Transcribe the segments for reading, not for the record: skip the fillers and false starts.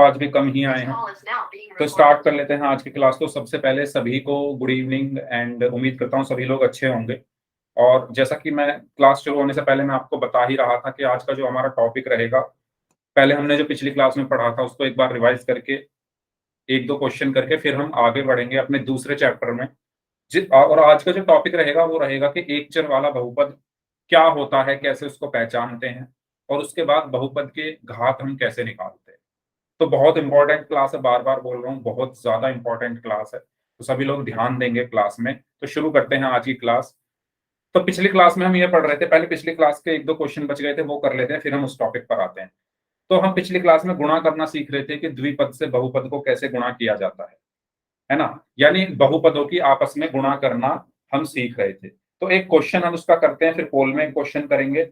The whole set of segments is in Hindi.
आज भी कम ही आए हैं, तो स्टार्ट कर लेते हैं आज की क्लास। तो सबसे पहले सभी को गुड इवनिंग एंड उम्मीद करता हूँ सभी लोग अच्छे होंगे। और जैसा कि मैं क्लास शुरू होने से पहले मैं आपको बता ही रहा था कि आज का जो हमारा टॉपिक रहेगा, पहले हमने जो पिछली क्लास में पढ़ा था उसको एक बार रिवाइज करके एक दो क्वेश्चन करके फिर हम आगे बढ़ेंगे अपने दूसरे चैप्टर में। और आज का जो टॉपिक रहेगा वो रहेगा कि एक चर वाला बहुपद क्या होता है, कैसे उसको पहचानते हैं, और उसके बाद बहुपद के घात हम कैसे निकालते हैं। तो बहुत इंपॉर्टेंट क्लास है, बार बार बोल रहा हूँ, बहुत ज्यादा इंपॉर्टेंट क्लास है, तो सभी लोग ध्यान देंगे क्लास में। तो शुरू करते हैं आज की क्लास। तो पिछली क्लास में हम ये पढ़ रहे थे, पहले पिछली क्लास के एक दो क्वेश्चन बच गए थे, वो कर लेते हैं, फिर हम उस टॉपिक पर आते हैं। तो हम पिछली क्लास में गुणा करना सीख रहे थे कि द्विपद से बहुपद को कैसे गुणा किया जाता है ना, यानी बहुपदों की आपस में गुणा करना हम सीख रहे थे। तो एक क्वेश्चन हम उसका करते हैं, फिर पोल में एक क्वेश्चन करेंगे,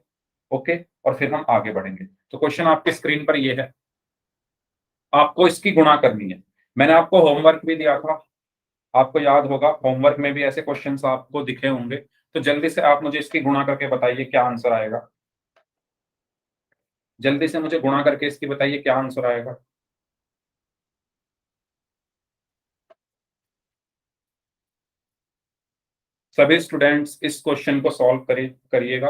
ओके, और फिर हम आगे बढ़ेंगे। तो क्वेश्चन आपकी स्क्रीन पर ये है, आपको इसकी गुणा करनी है। मैंने आपको होमवर्क भी दिया था, आपको याद होगा, होमवर्क में भी ऐसे क्वेश्चंस आपको दिखे होंगे। तो जल्दी से आप मुझे इसकी गुणा करके बताइए क्या आंसर आएगा। जल्दी से मुझे गुणा करके इसकी बताइए क्या आंसर आएगा। सभी स्टूडेंट्स इस क्वेश्चन को सॉल्व करिएगा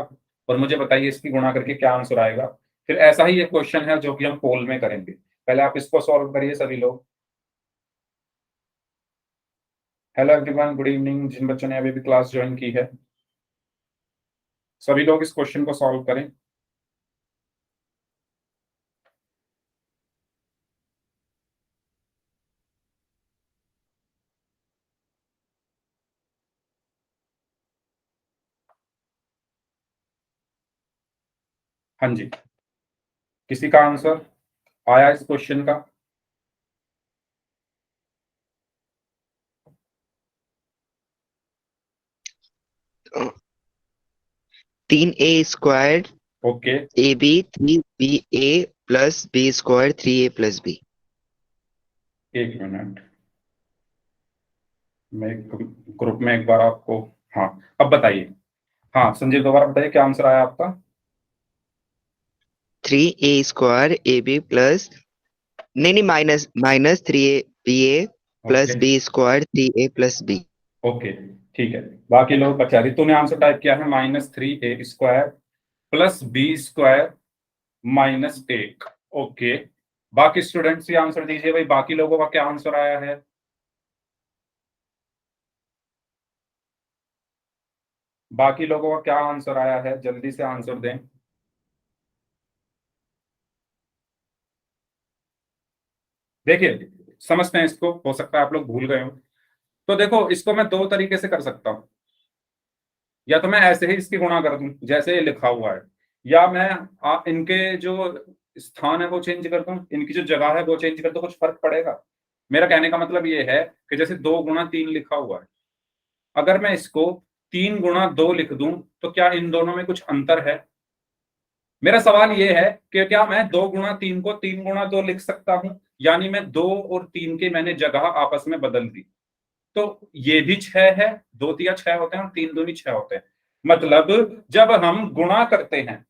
और मुझे बताइए इसकी गुणा करके क्या आंसर आएगा। फिर ऐसा ही एक क्वेश्चन है जो कि हम पोल में करेंगे। पहले आप इसको सॉल्व करिए सभी लोग। Hello everyone, good evening. जिन बच्चों ने अभी भी क्लास ज्वाइन की है, सभी लोग इस क्वेश्चन को सॉल्व करें। हाँ जी, किसी का आंसर आया इस क्वेश्चन का? तीन A square okay, A B 3 B A plus B square 3 A plus B. एक मिनट, मैं ग्रुप में एक बार आपको, हाँ अब बताइए। हाँ संजीव, दोबारा बताइए क्या आंसर आया आपका। 3 A square A B plus, नहीं minus minus 3 A B A plus okay, B square 3 A plus B. Okay, ठीक है। बाकी लोग बचा रही, तूने आंसर टाइप किया है -3 a² प्लस b² -1। ओके, बाकी स्टूडेंट्स ये आंसर दीजिए भाई, बाकी लोगों का क्या आंसर आया है। बाकी लोगों का क्या आंसर आया है, जल्दी से आंसर दें। देखिए, समझते हैं इसको, हो सकता है आप लोग भूल गए हो। तो देखो, इसको मैं दो तरीके से कर सकता हूं। या तो मैं ऐसे ही इसकी गुणा कर दूं जैसे ये लिखा हुआ है, या मैं इनके जो स्थान है वो चेंज कर दूं, इनकी जो जगह है वो चेंज कर दूं। कुछ फर्क पड़ेगा? मेरा कहने का मतलब ये है कि जैसे 2 × 3 लिखा हुआ है, अगर मैं इसको 3 × 2 लिख दूं तो क्या इन दोनों में कुछ अंतर है? मेरा सवाल ये है कि क्या मैं 2 × 3 को 3 × 2 लिख सकता हूं, यानी मैं 2 और 3 के मैंने जगह आपस में बदल दी। तो ये भी 6 है, 2 तिया 6 होते हैं और 3 दूनी 6 होते हैं। मतलब जब हम गुणा करते हैं,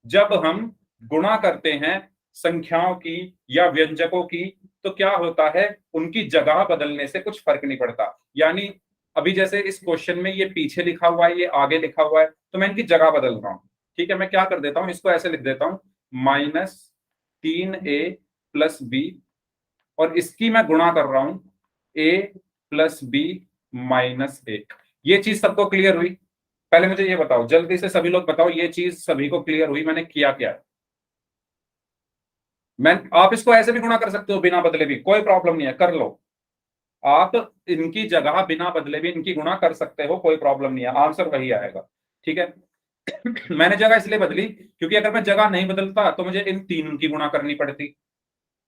जब हम गुणा करते हैं संख्याओं की या व्यंजकों की, तो क्या होता है, उनकी जगह बदलने से कुछ फर्क नहीं पड़ता। यानी अभी जैसे इस क्वेश्चन में ये पीछे लिखा हुआ है, ये आगे लिखा हुआ है, तो मैं इनकी जगह बदल रहा हूं। ठीक है, मैं क्या कर देता हूं, इसको ऐसे लिख देता हूं -3a+b, और इसकी मैं गुणा कर रहा हूं a+b-1। ये चीज सबको क्लियर हुई? पहले मुझे ये बताओ, जल्दी से सभी लोग बताओ, ये चीज सभी को क्लियर हुई मैंने किया क्या है? मैं आप इसको ऐसे भी गुणा कर सकते हो बिना बदले भी, कोई प्रॉब्लम नहीं है, कर लो। आप इनकी जगह बिना बदले भी इनकी गुणा कर सकते हो, कोई प्रॉब्लम नहीं है, आंसर वही आएगा। ठीक है। मैंने जगह इसलिए बदली क्योंकि अगर मैं जगह नहीं बदलता तो मुझे इन तीन की गुणा करनी पड़ती।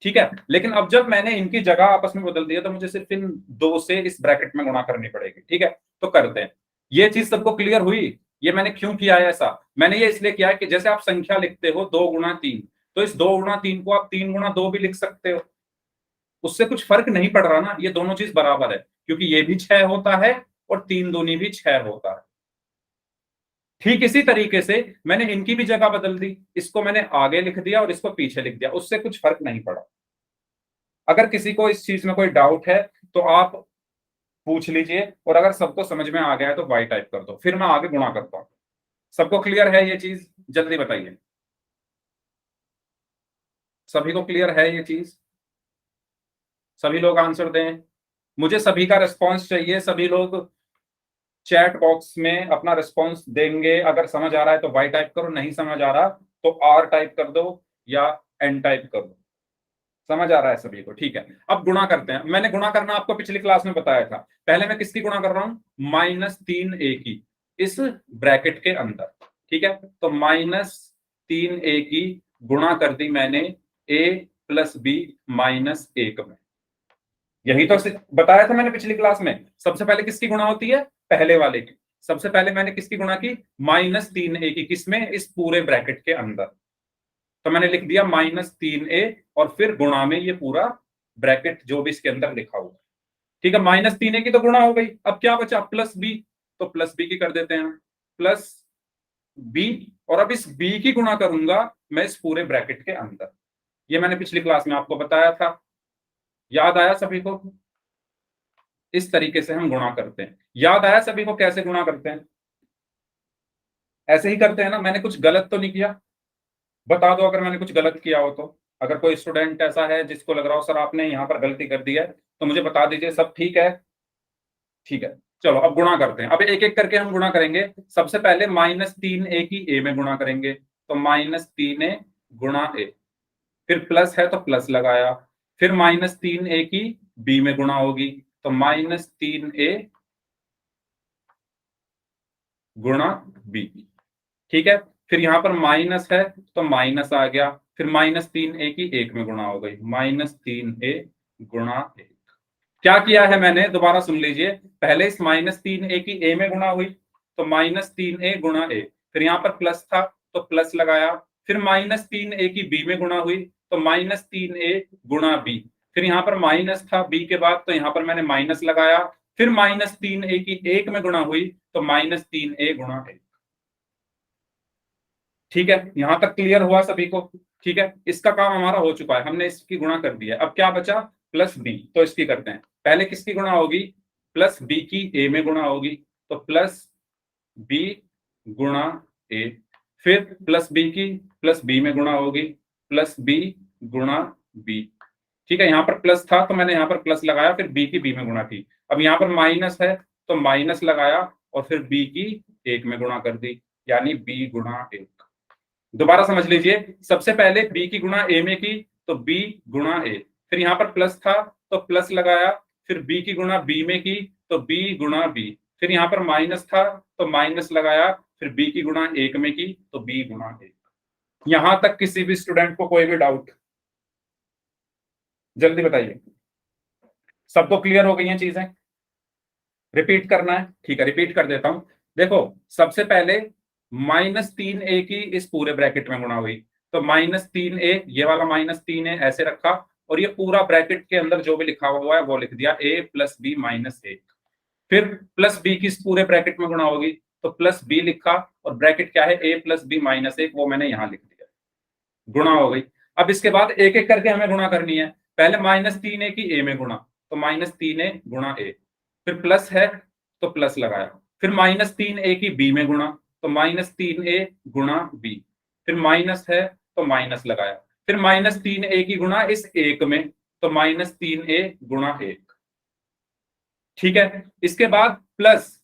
ठीक है, लेकिन अब जब मैंने इनकी जगह आपस में बदल दिया तो मुझे सिर्फ इन दो से इस ब्रैकेट में गुणा करनी पड़ेगी। ठीक है, तो करते हैं। ये चीज सबको क्लियर हुई? ये मैंने क्यों किया है ऐसा? मैंने ये इसलिए किया है कि जैसे आप संख्या लिखते हो 2 × 3, तो इस 2 × 3 को आप 3 × 2 भी लिख सकते हो। उससे कुछ फर्क नहीं पड़ रहा ना, ये दोनों चीज बराबर है, क्योंकि ये भी 6 होता है और 3 दूनी भी 6 होता है। ठीक इसी तरीके से मैंने इनकी भी जगह बदल दी, इसको मैंने आगे लिख दिया और इसको पीछे लिख दिया, उससे कुछ फर्क नहीं पड़ा। अगर किसी को इस चीज में कोई डाउट है तो आप पूछ लीजिए, और अगर सबको समझ में आ गया है तो वाई टाइप कर दो, फिर मैं आगे गुणा करता हूं। सबको क्लियर है ये चीज? जल्दी बताइए, सभी को क्लियर है ये चीज? सभी लोग आंसर दें, मुझे सभी का रिस्पॉन्स चाहिए। सभी लोग चैट बॉक्स में अपना रिस्पॉन्स देंगे। अगर समझ आ रहा है तो वाई टाइप करो, नहीं समझ आ रहा तो आर टाइप कर दो या एन टाइप कर दो। समझ आ रहा है सभी को? ठीक है, अब गुणा करते हैं। मैंने गुणा करना आपको पिछली क्लास में बताया था। पहले मैं किसकी गुणा कर रहा हूं? -3a की, इस ब्रैकेट के अंदर। ठीक है, तो -3a की गुणा कर दी मैंने a प्लस बी -1 में। यही तो बताया था मैंने पिछली क्लास में। सबसे पहले किसकी गुणा होती है? पहले वाले की। सबसे पहले मैंने किसकी गुणा की? -3a की। किसमें? इस पूरे ब्रैकेट के अंदर। तो मैंने लिख दिया -3a और फिर गुणा में ये पूरा ब्रैकेट जो भी इसके अंदर लिखा हुआ है। ठीक है, -3a की तो गुणा हो गई। अब क्या बचा? Plus B. तो प्लस बी की कर देते हैं, प्लस बी। और अब इस बी की गुणा करूंगा मैं इस पूरे ब्रैकेट के अंदर। ये मैंने पिछली क्लास में आपको बताया था, याद आया सभी को? इस तरीके से हम गुणा करते हैं। याद आया सभी को कैसे गुणा करते हैं? ऐसे ही करते हैं ना? मैंने कुछ गलत तो नहीं किया? बता दो अगर मैंने कुछ गलत किया हो तो। अगर कोई स्टूडेंट ऐसा है जिसको लग रहा हो सर आपने यहाँ पर गलती कर दी है, तो मुझे बता दीजिए। सब ठीक है? ठीक है, चलो अब गुणा करते हैं। अब एक एक करके हम गुणा करेंगे। सबसे पहले -3a की a में गुणा करेंगे, तो -3a गुणा a। फिर प्लस है तो प्लस लगाया। फिर -3a की b में गुणा होगी, तो -3a गुणा b। ठीक है, फिर यहां पर माइनस है तो माइनस आ गया। फिर -3a की 1 में गुणा हो गई, -3a गुणा 1। क्या किया है मैंने? दोबारा सुन लीजिए। पहले इस -3a की a में गुणा हुई, तो -3a गुणा a। फिर यहां पर प्लस था तो प्लस लगाया। फिर -3a की b में गुणा हुई, तो -3a गुणा b। फिर यहां पर माइनस था b के बाद, तो यहां पर मैंने माइनस लगाया। फिर -3a की 1 में गुणा हुई, तो -3a गुणा 1। ठीक है, यहां तक क्लियर हुआ सभी को? ठीक है, इसका काम हमारा हो चुका है, हमने इसकी गुणा कर दी है। अब क्या बचा? Plus B. तो इसकी करते हैं। पहले किसकी गुणा होगी? प्लस बी की ए में गुणा होगी, तो प्लस बी गुणा ए। फिर प्लस बी की प्लस बी में गुणा होगी, प्लस बी गुणा बी। ठीक है, यहां पर प्लस था तो मैंने यहां पर प्लस लगाया, फिर बी की बी में गुणा की। अब यहां पर माइनस है तो माइनस लगाया और फिर बी की 1 में गुणा कर दी, यानी बी गुणा 1। दोबारा समझ लीजिए। सबसे पहले बी की गुणा ए में की, तो बी गुणा ए। फिर यहां पर प्लस था तो प्लस लगाया। फिर बी की गुणा बी में की, तो बी गुणा बी। फिर यहां पर माइनस था तो माइनस लगाया। फिर बी की गुणा 1 में की, तो बी गुणा 1। यहां तक किसी भी स्टूडेंट को कोई भी डाउट? जल्दी बताइए। सबको क्लियर हो गई हैं चीजें? रिपीट करना है? ठीक है, रिपीट कर देता हूं। देखो, सबसे पहले -3a की इस पूरे ब्रैकेट में गुणा हुई, तो -3a, ये वाला -3a ऐसे रखा, और ये पूरा ब्रैकेट के अंदर जो भी लिखा हुआ है वो लिख दिया, a प्लस बी -1। फिर प्लस बी की इस पूरे ब्रैकेट में गुणा होगी, तो प्लस बी लिखा, और ब्रैकेट क्या है? a प्लस बी -1, वो मैंने यहां लिख दिया। गुणा हो गई। अब इसके बाद एक एक करके हमें गुणा करनी है। पहले -3a की a में गुणा, तो -3a गुणा a। फिर प्लस है तो प्लस लगाया। फिर -3a की b में गुणा, तो -3a गुणा b। फिर माइनस है तो माइनस लगाया। फिर -3a की गुणा इस 1 में, तो -3a गुणा 1। ठीक है, इसके बाद प्लस,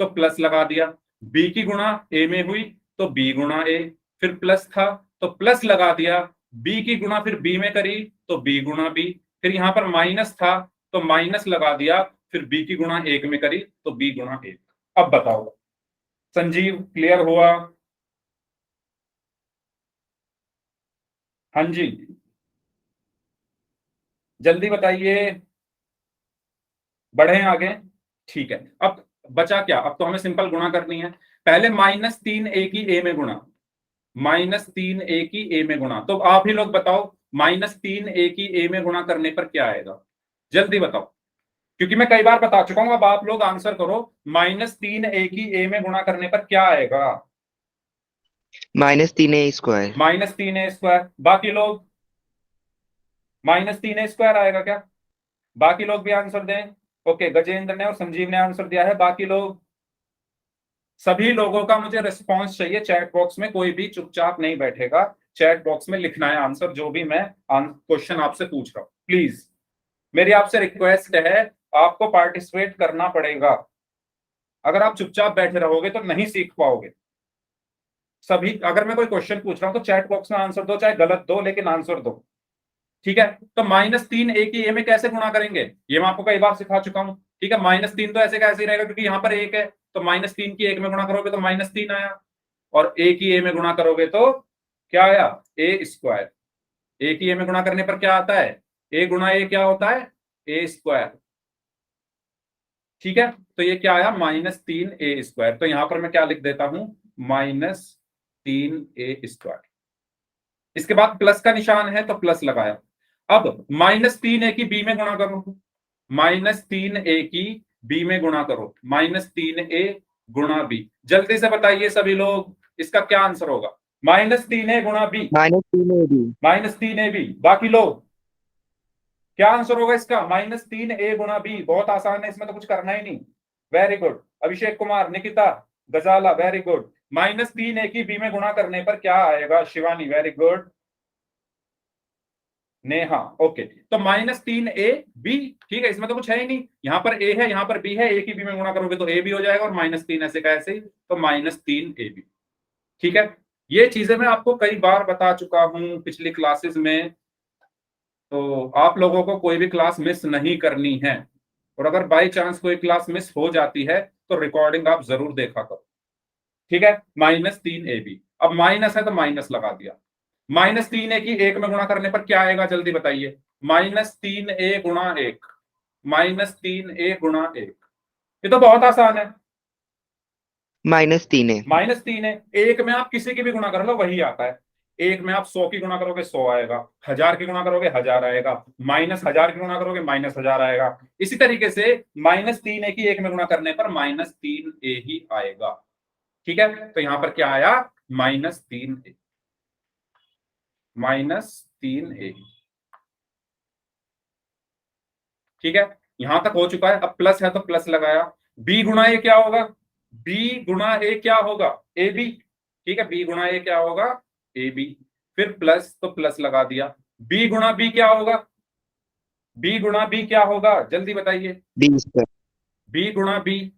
तो प्लस लगा दिया। बी की गुणा ए में हुई, तो बी गुणा ए। फिर प्लस था तो प्लस लगा दिया। बी की गुणा फिर बी में करी, तो बी गुणा बी। फिर यहां पर माइनस था तो माइनस लगा दिया। फिर बी की गुणा 1 में करी, तो बी गुणा 1। अब बताओ संजीव, क्लियर हुआ? हाँ जी, जल्दी बताइए, बढ़े आगे। ठीक है, अब बचा क्या? अब तो हमें सिंपल गुणा करनी है। पहले -3a की a में गुणा, -3a की a में गुणा। तो आप ही लोग बताओ, -3a की a में गुणा करने पर क्या आएगा? जल्दी बताओ, क्योंकि मैं कई बार बता चुका हूं। अब आप लोग आंसर करो, -3a की a में गुणा करने पर क्या आएगा? -3a square. -3a square. बाकी लोग -3a² आएगा क्या? बाकी लोग भी आंसर दें। ओके, गजेंद्र ने और संजीव ने आंसर दिया है। बाकी लोग, सभी लोगों का मुझे रिस्पांस चाहिए चैट बॉक्स में, कोई भी चुपचाप नहीं बैठेगा, चैट बॉक्स में लिखना है आंसर जो भी मैं क्वेश्चन आपसे पूछ रहा हूं। प्लीज मेरी आपसे रिक्वेस्ट है, आपको पार्टिसिपेट करना पड़ेगा। अगर आप चुपचाप बैठे रहोगे तो नहीं सीख पाओगे। सभी, अगर मैं कोई क्वेश्चन पूछ रहा हूं तो चैट बॉक्स में आंसर दो, चाहे गलत दो लेकिन आंसर दो, ठीक है? तो -3 a की a में कैसे गुणा करेंगे, ये मैं आपको कई बार सिखा चुका हूं, ठीक है? -3 तो ऐसे कैसे ही रहेगा क्योंकि यहाँ पर 1 है, तो -3 की 1 में गुणा करोगे तो -3 आया, और a की a में गुणा करोगे तो क्या आया? a²। a की a में गुणा करने पर क्या आता है? a गुणा a क्या होता है? a²। ठीक है, तो ये क्या आया? -3a²। तो यहां पर मैं क्या लिख देता हूं? -3a²। इसके बाद प्लस का निशान है तो प्लस लगाया। अब -3a की b में गुणा करो, -3a की b में गुणा करो, -3a गुणा b। जल्दी से बताइए सभी लोग, इसका क्या आंसर होगा? -3a गुणा b, -3ab। -3ab। बाकी लोग, क्या आंसर होगा इसका? -3a गुणा b। बहुत आसान है, इसमें तो कुछ करना ही नहीं। वेरी गुड अभिषेक कुमार, निकिता, गजाला, वेरी गुड। -3a की b में गुणा करने पर क्या आएगा? Shivani, very good. Neha, okay, तो -3ab, ठीक है, इसमें तो कुछ है ही नहीं, यहाँ पर a है, यहाँ पर b है, a की b में गुणा करोगे तो a भी हो जाएगा, और -3 ऐसे का ऐसे ही, तो -3ab। ठीक है, ये चीजें मैं आपको कई बार बता चुका हूं पिछली क्लासेस में, तो आप लोगों को कोई भी क्लास मिस नहीं करनी है, और अगर बाई चांस कोई क्लास मिस हो जाती है तो रिकॉर्डिंग आप जरूर देखा करो। ठीक है, -3ab। अब माइनस है तो माइनस लगा दिया। -3a की 1 में गुणा करने पर क्या आएगा? जल्दी बताइए। -3a गुणा 1, -3a गुणा 1, ये तो बहुत आसान है। -3a। -3 है, 1 में आप किसी की भी गुणा कर लो वही आता है। 1 में आप 100 की गुणा करोगे 100 आएगा, 1000 की गुणा करोगे 1000 आएगा, -1000 की गुणा करोगे -1000 आएगा। इसी तरीके से -3a की 1 में गुणा करने पर -3a ही आएगा। ठीक है, तो यहां पर क्या आया? -3a, -3a। ठीक है, यहां तक हो चुका है। अब प्लस है तो प्लस लगाया। b गुणा ए क्या होगा? b गुणा ए क्या होगा? ab। ठीक है, b गुणा ए क्या होगा? ab। फिर प्लस तो प्लस लगा दिया। b गुणा b क्या होगा? b गुणा b क्या होगा? जल्दी बताइए। b²। b गुणा b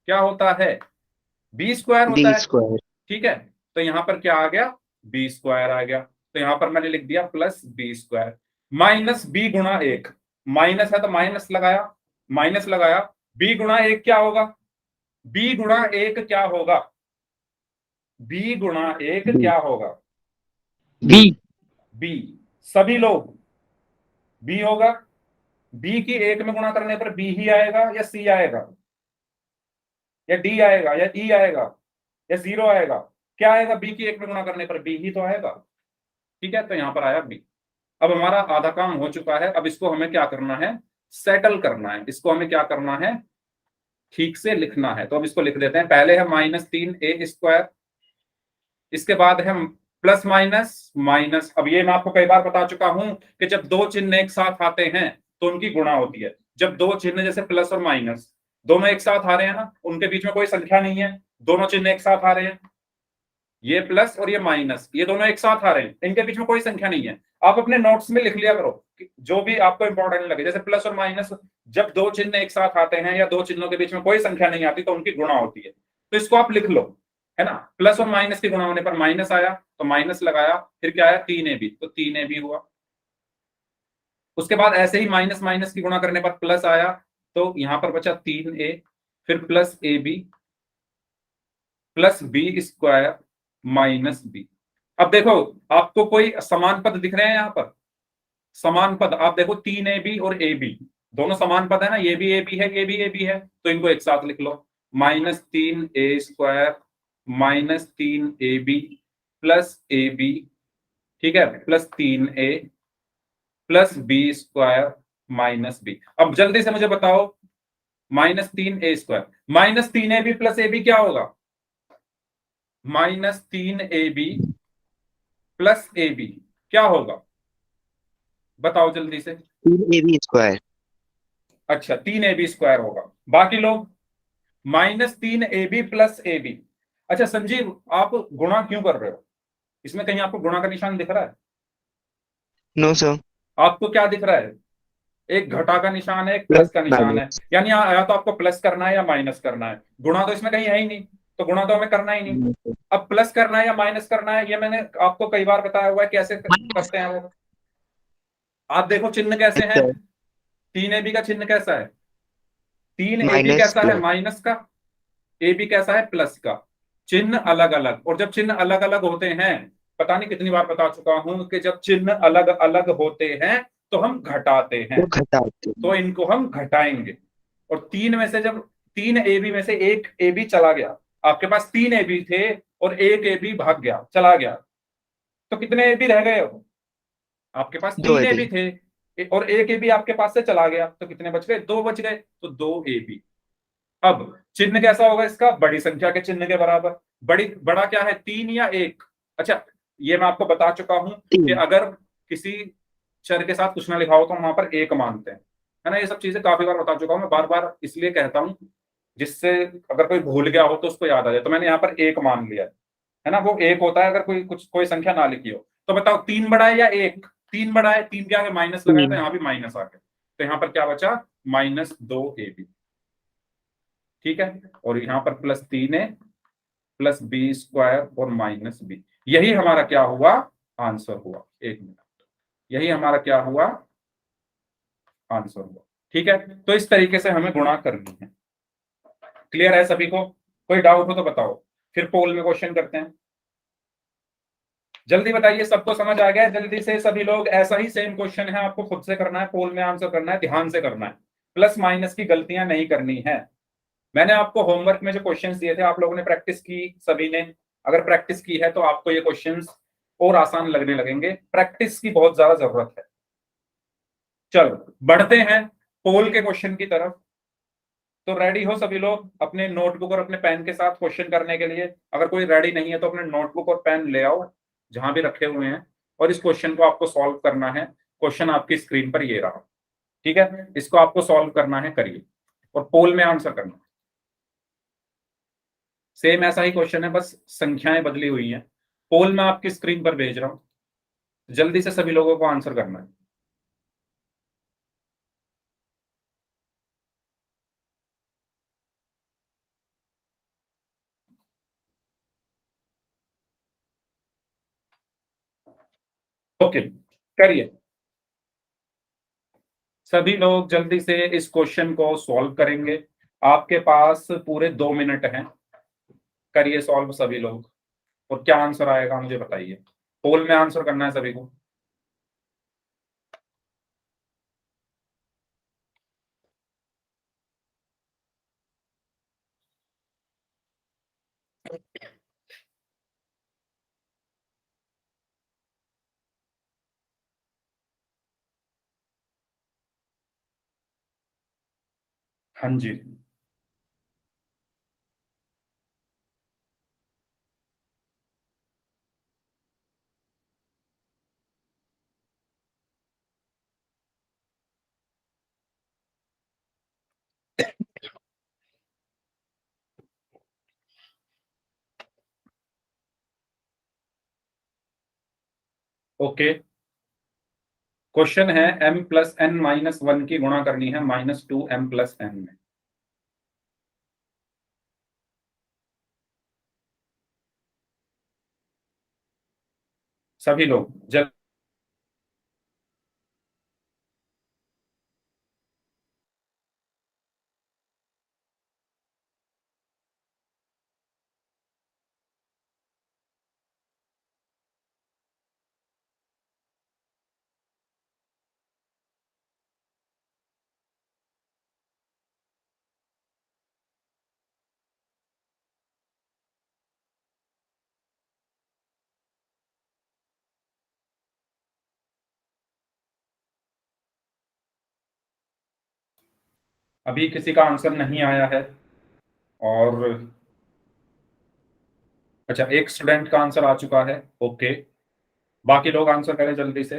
क्या होता है? b² होता है। b²। ठीक है, तो यहां पर क्या आ गया? b² आ गया, तो यहां पर मैंने लिख दिया +b²। माइनस b गुणा 1, माइनस है तो माइनस लगाया, माइनस लगाया। b गुणा 1 क्या होगा? b गुणा 1 क्या होगा? b गुणा 1 b। क्या होगा? b। b। सभी लोग, b होगा। b की 1 में गुणा करने पर b ही आएगा या c आएगा या d आएगा या e आएगा या 0 आएगा? क्या आएगा? b की 1 में गुणा करने पर b ही तो आएगा। ठीक है, तो यहां पर आया b। अब हमारा आधा काम हो चुका है। अब इसको हमें क्या करना है? सेटल करना है। इसको हमें क्या करना है? ठीक से लिखना है। तो अब इसको लिख देते हैं। पहले है -3a², इसके बाद है प्लस माइनस माइनस। अब ये मैं आपको कई बार बता चुका हूं कि जब दो चिन्ह एक साथ आते हैं तो उनकी गुणा होती है। जब दो चिन्ह जैसे प्लस और माइनस दोनों एक साथ आ रहे हैं ना, उनके बीच में कोई संख्या नहीं है, दोनों चिन्ह एक साथ आ रहे हैं, ये प्लस और ये माइनस, ये दोनों एक साथ आ रहे हैं, इनके बीच में कोई संख्या नहीं है। आप अपने नोट्स में लिख लिया करो कि जो भी आपको इंपॉर्टेंट लगे, जैसे प्लस और माइनस, जब दो चिन्ह एक साथ आते हैं या दो चिन्हों के बीच में कोई संख्या नहीं आती तो उनकी गुणा होती है। तो इसको आप लिख लो, है ना? प्लस और माइनस की गुणा होने पर माइनस आया तो माइनस लगाया, फिर क्या आया? 3ab, तो 3ab हुआ। उसके बाद ऐसे ही माइनस माइनस की गुणा करने पर प्लस आया, तो यहां पर बचा 3a, फिर plus ab plus b² minus b। अब देखो, आपको कोई समान पद दिख रहे हैं यहाँ पर? समान पद आप देखो, 3ab और ab दोनों समान पद है ना, ये भी ab है, ये भी ab है, तो इनको एक साथ लिख लो। -3a² -3ab प्लस ab, ठीक है, +3a plus b² minus b। अब जल्दी से मुझे बताओ, -3a² -3ab प्लस ab क्या होगा? -3ab प्लस ab क्या होगा? बताओ जल्दी से। 3ab²। अच्छा 3ab² होगा। बाकी लोग -3ab+ab। अच्छा संजीव, आप गुणा क्यों कर रहे हो? इसमें कहीं आपको गुणा का निशान दिख रहा है? No sir. आपको क्या दिख रहा है? एक घटा का निशान है, एक प्लस प्लस का निशान है। माइनस। यानी या तो आपको प्लस करना है या माइनस करना है। गुणा तो इसमें कहीं है ही नहीं, तो गुणा तो हमें करना ही नहीं। अब प्लस करना है या माइनस करना है, ये मैंने आपको कई बार बताया हुआ है कैसे करते हैं वो। आप देखो चिन्ह कैसे हैं। 3ab का चिन्ह कैसा है? 3ab माइनस कैसा है? प्लस। माइनस का। ab कैसा है? प्लस का। चिन्ह अलग अलग, और जब चिन्ह अलग अलग होते हैं, पता नहीं कितनी बार बता चुका हूं कि जब चिन्ह अलग अलग होते हैं तो हम घटाते हैं। तो घटाते तो हैं। इनको हम घटाएंगे। और तीन में से जब 3ab में से एक ab चला गया, आपके पास 3ab थे और एक ab भाग गया, चला गया, तो कितने ab रह गए? अब आपके पास दो 3ab ab। थे और एक ab आपके पास से चला गया, तो कितने बच गए? 2 बच गए, तो 2ab। अब चिन्ह कैसा होगा इसका? बड़ी संख्या के चिन्ह के बराबर। बड़ा क्या है, 3 या 1? अच्छा, ये मैं आपको बता चुका हूं कि 3। अगर किसी चर के साथ कुछ ना लिखा हो तो हम वहां पर 1 मानते हैं, है ना। ये सब चीजें काफी बार बता चुका हूं, मैं बार बार इसलिए कहता हूं जिससे अगर कोई भूल गया हो तो उसको याद आ जाए। तो मैंने यहाँ पर 1 मान लिया है ना। वो 1 होता है अगर कोई संख्या ना लिखी हो। तो बताओ 3 बड़ा है या 1? 3 बड़ा है। 3 के आगे माइनस लगाया तो 3। यहाँ भी माइनस आ गया, तो यहाँ पर क्या बचा? -2ab। ठीक है। और यहाँ पर +3a प्लस b² और -b। यही हमारा क्या हुआ? आंसर हुआ। 1 मिनट, यही हमारा क्या हुआ? आंसर हुआ। ठीक है। तो इस तरीके से हमें गुणा करनी है। क्लियर है सभी को? कोई डाउट हो तो बताओ, फिर पोल में क्वेश्चन करते हैं। जल्दी बताइए, सबको समझ आ गया है? जल्दी से सभी लोग। ऐसा ही सेम क्वेश्चन है, आपको खुद से करना है, पोल में आंसर करना है, ध्यान से करना है। प्लस माइनस की गलतियां नहीं करनी है। मैंने आपको होमवर्क में जो क्वेश्चंस दिए थे, आप लोगों ने प्रैक्टिस की सभी ने? अगर प्रैक्टिस की है तो आपको ये क्वेश्चंस और आसान लगने लगेंगे। प्रैक्टिस की बहुत ज्यादा जरूरत है। चलो बढ़ते हैं पोल के क्वेश्चन की तरफ। तो रेडी हो सभी लोग अपने नोटबुक और अपने पेन के साथ क्वेश्चन करने के लिए? अगर कोई रेडी नहीं है तो अपने नोटबुक और पेन ले आओ जहां भी रखे हुए हैं, और इस क्वेश्चन को आपको सॉल्व करना है। क्वेश्चन आपकी स्क्रीन पर ये रहा। ठीक है, इसको आपको सॉल्व करना है, करिए। और पोल में आंसर करना है। सेम ऐसा ही क्वेश्चन है, बस संख्याएं बदली हुई हैं। पोल में आपकी स्क्रीन पर भेज रहा हूं, जल्दी से सभी लोगों को आंसर करना है। ओके, करिए। सभी लोग जल्दी से इस क्वेश्चन को सॉल्व करेंगे। आपके पास पूरे 2 मिनट हैं। करिए सॉल्व सभी लोग। और क्या आंसर आएगा मुझे बताइए। पोल में आंसर करना है सभी को। हाँ जी। ओके, क्वेश्चन है m+n-1 की गुणा करनी है -2m+n में। सभी लोग जल्दी। अभी किसी का आंसर नहीं आया है? और अच्छा, एक स्टूडेंट का आंसर आ चुका है। ओके, बाकी लोग आंसर करें जल्दी से।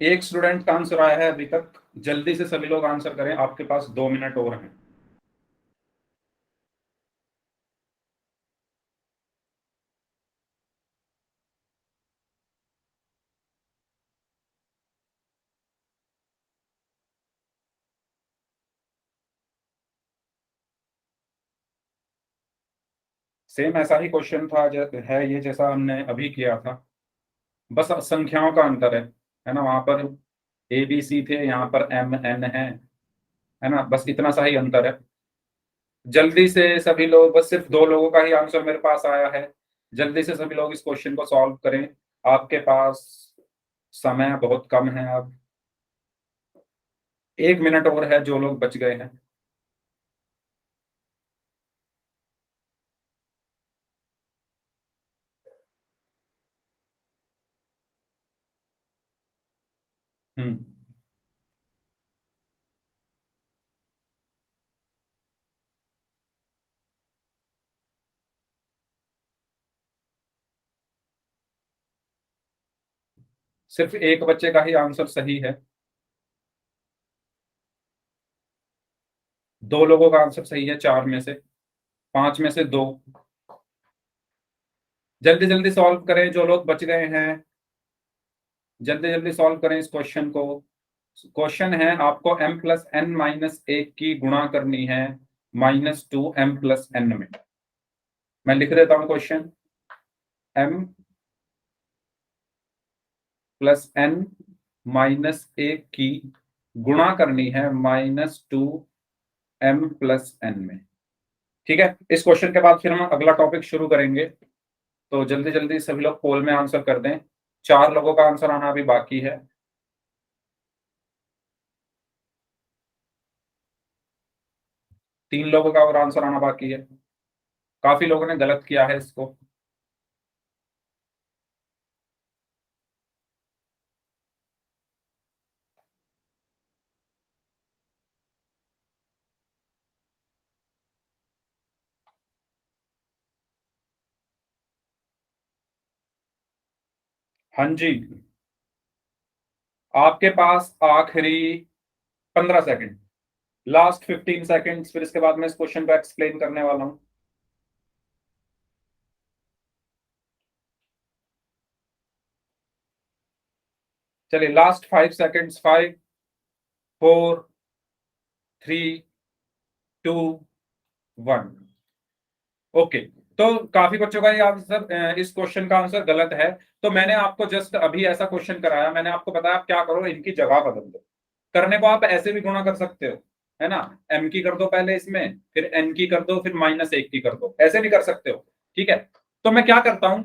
एक स्टूडेंट का आंसर आया है अभी तक, जल्दी से सभी लोग आंसर करें, आपके पास 2 मिनट और हैं। सेम ऐसा ही क्वेश्चन था है ये, जैसा हमने अभी किया था, बस संख्याओं का अंतर है ना। वहां पर ए बी सी थे, यहाँ पर एम एन है ना, बस इतना सा ही अंतर है। जल्दी से सभी लोग, बस सिर्फ 2 लोगों का ही आंसर मेरे पास आया है, जल्दी से सभी लोग इस क्वेश्चन को सॉल्व करें, आपके पास समय बहुत कम है। अब 1 मिनट और है, जो लोग बच गए हैं। हम्म। सिर्फ एक बच्चे का ही आंसर सही है, 2 लोगों का आंसर सही है, 4 में से, 5 में से 2। जल्दी जल्दी सॉल्व करें जो लोग बच गए हैं, जल्दी जल्दी सॉल्व करें इस क्वेश्चन को। क्वेश्चन है, आपको m+n-1 की गुणा करनी है -2m+n में। मैं लिख देता हूं क्वेश्चन, m+n-1 की गुणा करनी है -2m+n में। ठीक है, इस क्वेश्चन के बाद फिर हम अगला टॉपिक शुरू करेंगे, तो जल्दी जल्दी सभी लोग पोल में आंसर कर दें। 4 लोगों का आंसर आना अभी बाकी है। 3 लोगों का और आंसर आना बाकी है। काफी लोगों ने गलत किया है इसको। हाँ जी, आपके पास आखिरी 15 सेकंड, लास्ट 15 सेकंड्स, फिर इसके बाद मैं इस क्वेश्चन को एक्सप्लेन करने वाला हूं। चलिए, लास्ट 5 सेकंड्स, 5, 4, 3, 2, 1। ओके, तो काफी बच्चों का ये आंसर, इस क्वेश्चन का आंसर गलत है। तो मैंने आपको जस्ट अभी ऐसा क्वेश्चन कराया, मैंने आपको बताया आप क्या करो, इनकी जगह बदल दो। करने को आप ऐसे भी गुणा कर सकते हो, है ना। m की कर दो पहले इसमें, फिर n की कर दो, फिर -1 की कर दो, ऐसे भी कर सकते हो। ठीक है, तो मैं क्या करता हूं,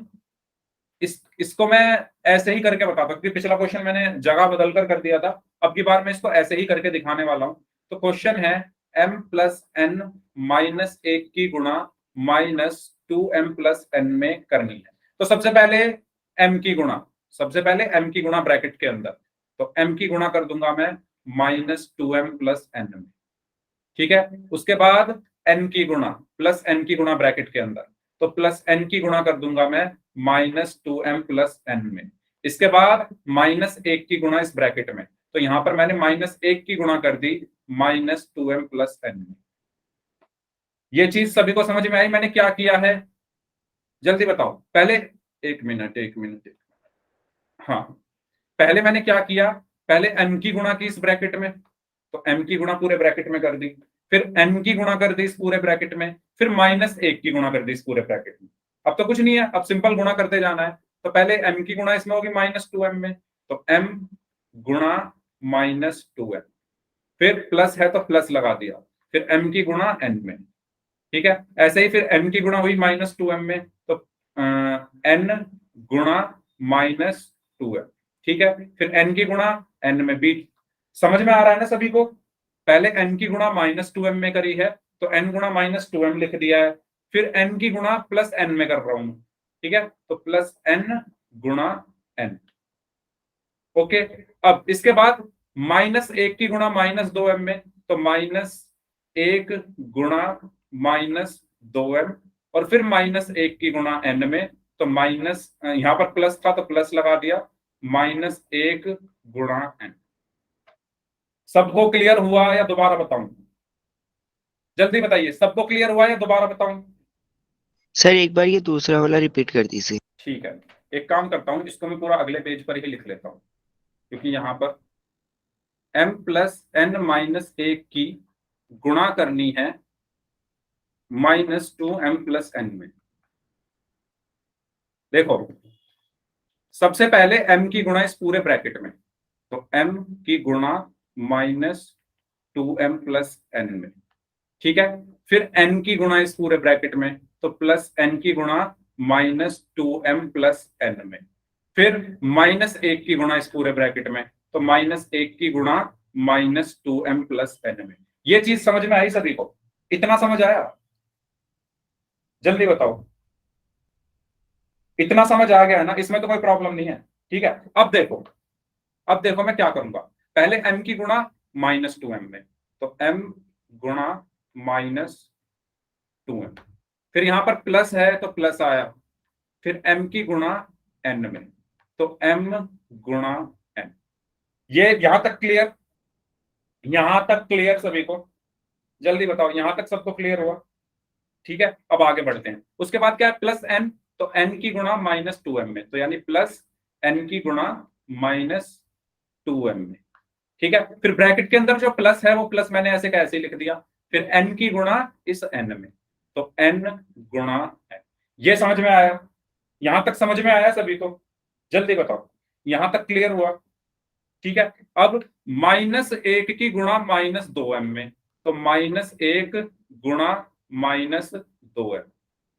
इसको मैं ऐसे ही करके बताता हूँ, क्योंकि पिछला क्वेश्चन मैंने जगह बदल कर दिया था, अब की बार मैं इसको ऐसे ही करके दिखाने वाला हूं। तो क्वेश्चन है, m+n-1 की गुणा -2m+n में करनी है। तो सबसे पहले m की गुणा, सबसे पहले m की गुणा ब्रैकेट के अंदर, तो m की गुणा कर दूंगा मैं -2m+n में। ठीक है, उसके बाद n की गुणा, प्लस n की गुणा ब्रैकेट के अंदर, तो प्लस n की गुणा कर दूंगा मैं -2m+n में। इसके बाद -1 की गुणा इस ब्रैकेट में, तो यहां पर मैंने -1 की गुणा कर दी -2m+n में। ये चीज सभी को समझ में आई मैंने क्या किया है? जल्दी बताओ पहले। 1 मिनट, 1 मिनट। हाँ, पहले मैंने क्या किया, पहले n की गुणा की इस ब्रैकेट में, तो m की गुणा पूरे ब्रैकेट में कर दी, फिर n की गुणा कर दी इस पूरे ब्रैकेट में, फिर -1 की गुणा कर दी इस पूरे ब्रैकेट में। अब तो कुछ नहीं है, अब सिंपल गुणा करते जाना है। तो पहले m की गुणा इसमें होगी -2m में, तो m गुणा -2m, फिर प्लस है तो प्लस लगा दिया, फिर m की गुणा n में। ठीक है, ऐसे ही फिर n की गुणा हुई -2m में, तो n गुणा -2m। ठीक है, फिर n की गुणा n में भी। समझ में आ रहा है ना सभी को? पहले n की गुणा -2m में करी है, तो n गुणा -2m लिख दिया है, फिर n की गुणा +n में कर रहा हूं। ठीक है, तो +n गुणा n। ओके, अब इसके बाद -1 की गुणा -2m में, तो -1 गुणा -2m, और फिर -1 की गुणा n में, तो माइनस, यहां पर प्लस था तो प्लस लगा दिया, -1 गुणा n। सबको क्लियर हुआ या दोबारा बताऊं? जल्दी बताइए, सबको क्लियर हुआ या दोबारा बताऊं? सर एक बार ये दूसरा वाला रिपीट कर दीजिए। ठीक है, एक काम करता हूं, इसको मैं पूरा अगले पेज पर ही लिख लेता हूं, क्योंकि यहां पर m प्लस n माइनस 1 की गुणा करनी है -2m प्लस n में। देखो, सबसे पहले m की गुणा इस पूरे ब्रैकेट में, तो m की गुणा -2m प्लस n में, ठीक है। फिर n की गुणा इस पूरे ब्रैकेट में, तो प्लस n की गुणा -2m प्लस n में। फिर -1 की गुणा इस पूरे ब्रैकेट में, तो -1 की गुणा -2m प्लस n में। ये चीज समझ में आई सभी को? इतना समझ आया? जल्दी बताओ, इतना समझ आ गया ना? इसमें तो कोई प्रॉब्लम नहीं है, ठीक है। अब देखो मैं क्या करूंगा। पहले m की गुणा -2m में, तो m गुणा -2m। फिर यहां पर प्लस है तो प्लस आया। फिर m की गुणा n में, तो m गुणा n। ये यहां तक क्लियर? यहां तक क्लियर सभी को? जल्दी बताओ, यहां तक सबको क्लियर हुआ? ठीक है, अब आगे बढ़ते हैं। उसके बाद क्या है? प्लस n, तो n की गुणा -2m में, तो यानी प्लस n की गुणा -2m में, ठीक है। फिर ब्रैकेट के अंदर जो प्लस है वो प्लस मैंने ऐसे का ऐसे ही लिख दिया। फिर n की गुणा इस n में, तो n गुणा n। ये समझ में आया? यहां तक समझ में आया सभी को? जल्दी बताओ, यहां तक क्लियर हुआ? ठीक है। अब -1 की गुणा -2m में, तो -1 गुणा -2m।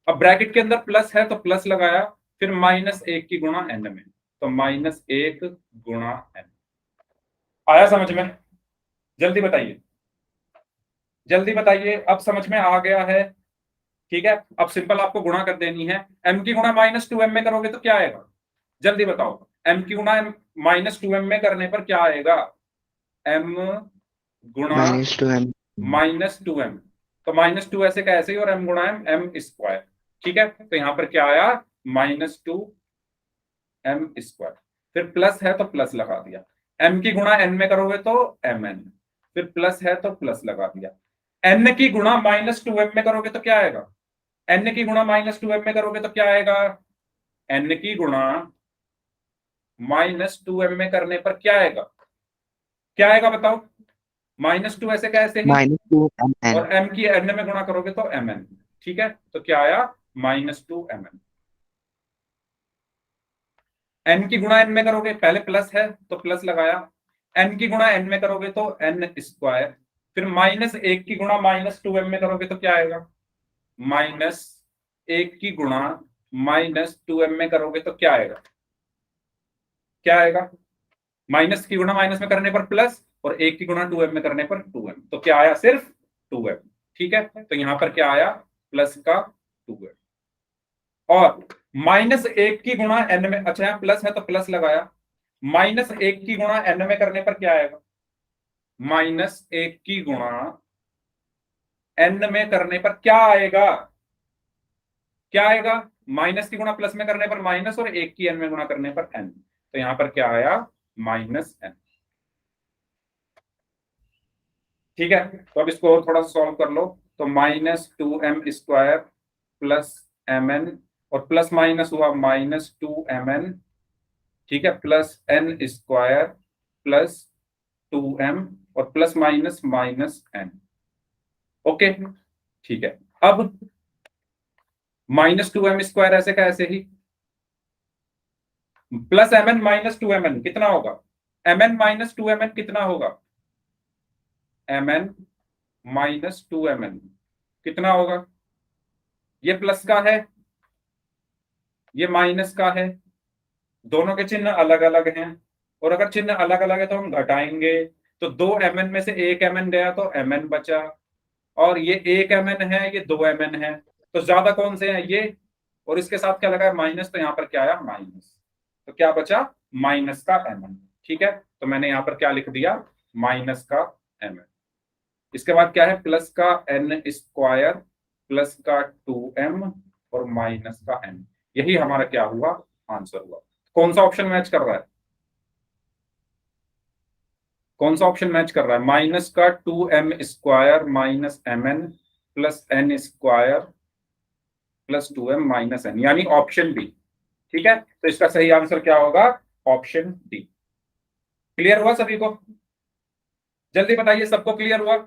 अब ब्रैकेट के अंदर प्लस है तो प्लस लगाया। फिर -1 की गुणा n में, तो -1 गुणा n। आया समझ में? जल्दी बताइए, जल्दी बताइए, अब समझ में आ गया है? ठीक है, अब सिंपल आपको गुणा कर देनी है। m की गुणा -2m में करोगे तो क्या आएगा? जल्दी बताओ, m की गुणा -2m में करने पर क्या आएगा? m गुणा -2m। -2m, तो -2 ऐसे का ऐसे ही, और m गुणा m स्क्वायर, ठीक है। तो यहां पर क्या आया? -2m square. फिर प्लस है तो प्लस लगा दिया। m की गुणा n में करोगे तो mn। फिर प्लस है तो प्लस लगा दिया। n की गुणा -2m में करोगे तो क्या आएगा? n की गुणा -2m में करोगे तो क्या आएगा? n की गुणा -2m में करने पर क्या आएगा? क्या आएगा बताओ? -2 ऐसे का ऐसे ही, -2mn। और m की n में गुणा करोगे तो mn, ठीक है। तो क्या आया? -2mn। n की गुणा n में करोगे, पहले प्लस है तो प्लस लगाया। n की गुणा n में करोगे तो n स्क्वायर। फिर -1 की गुणा -2m में करोगे तो क्या आएगा? -1 की गुणा -2m में करोगे तो क्या आएगा? क्या आएगा? माइनस की गुणा माइनस में करने पर प्लस, और 1 की गुणा 2m में करने पर 2m, तो क्या आया? सिर्फ 2m, ठीक है। तो यहां पर क्या आया? प्लस का 2m। और -1 की गुणा n में, अच्छा यहाँ प्लस है तो प्लस लगाया। -1 की गुणा n में करने पर क्या आएगा? -1 की गुणा n में करने पर क्या आएगा? क्या आएगा? माइनस की गुणा प्लस में करने पर माइनस, और 1 की n में गुणा करने पर n, तो यहां पर क्या आया? -n, ठीक है। तो अब इसको और थोड़ा सा सॉल्व कर लो, तो -2m स्क्वायर प्लस mn, और प्लस माइनस हुआ -2mn, ठीक है, plus n square plus 2m, और प्लस माइनस -n। ओके, ठीक है। अब -2m स्क्वायर ऐसे का ऐसे ही, प्लस mn -2mn कितना होगा? mn -2mn कितना होगा? mn -2mn कितना होगा? ये प्लस का है, ये माइनस का है, दोनों के चिन्ह अलग अलग हैं, और अगर चिन्ह अलग अलग है तो हम घटाएंगे। तो 2mn में से 1mn गया तो mn बचा, और ये 1mn है, ये 2mn है, तो ज्यादा कौन से हैं? ये, और इसके साथ क्या लगा है? माइनस, तो यहाँ पर क्या आया? माइनस, तो क्या बचा? माइनस का mn, ठीक है। तो मैंने यहाँ पर क्या लिख दिया? माइनस का mn। इसके बाद क्या है? प्लस का n स्क्वायर प्लस का 2m और माइनस का n। यही हमारा क्या हुआ? आंसर हुआ। कौन सा ऑप्शन मैच कर रहा है? कौन सा ऑप्शन मैच कर रहा है? माइनस का 2m² minus mn plus n² plus 2m minus n, यानी ऑप्शन बी। ठीक है, तो इसका सही आंसर क्या होगा? Option D. क्लियर हुआ सभी को? जल्दी बताइए, सबको क्लियर हुआ?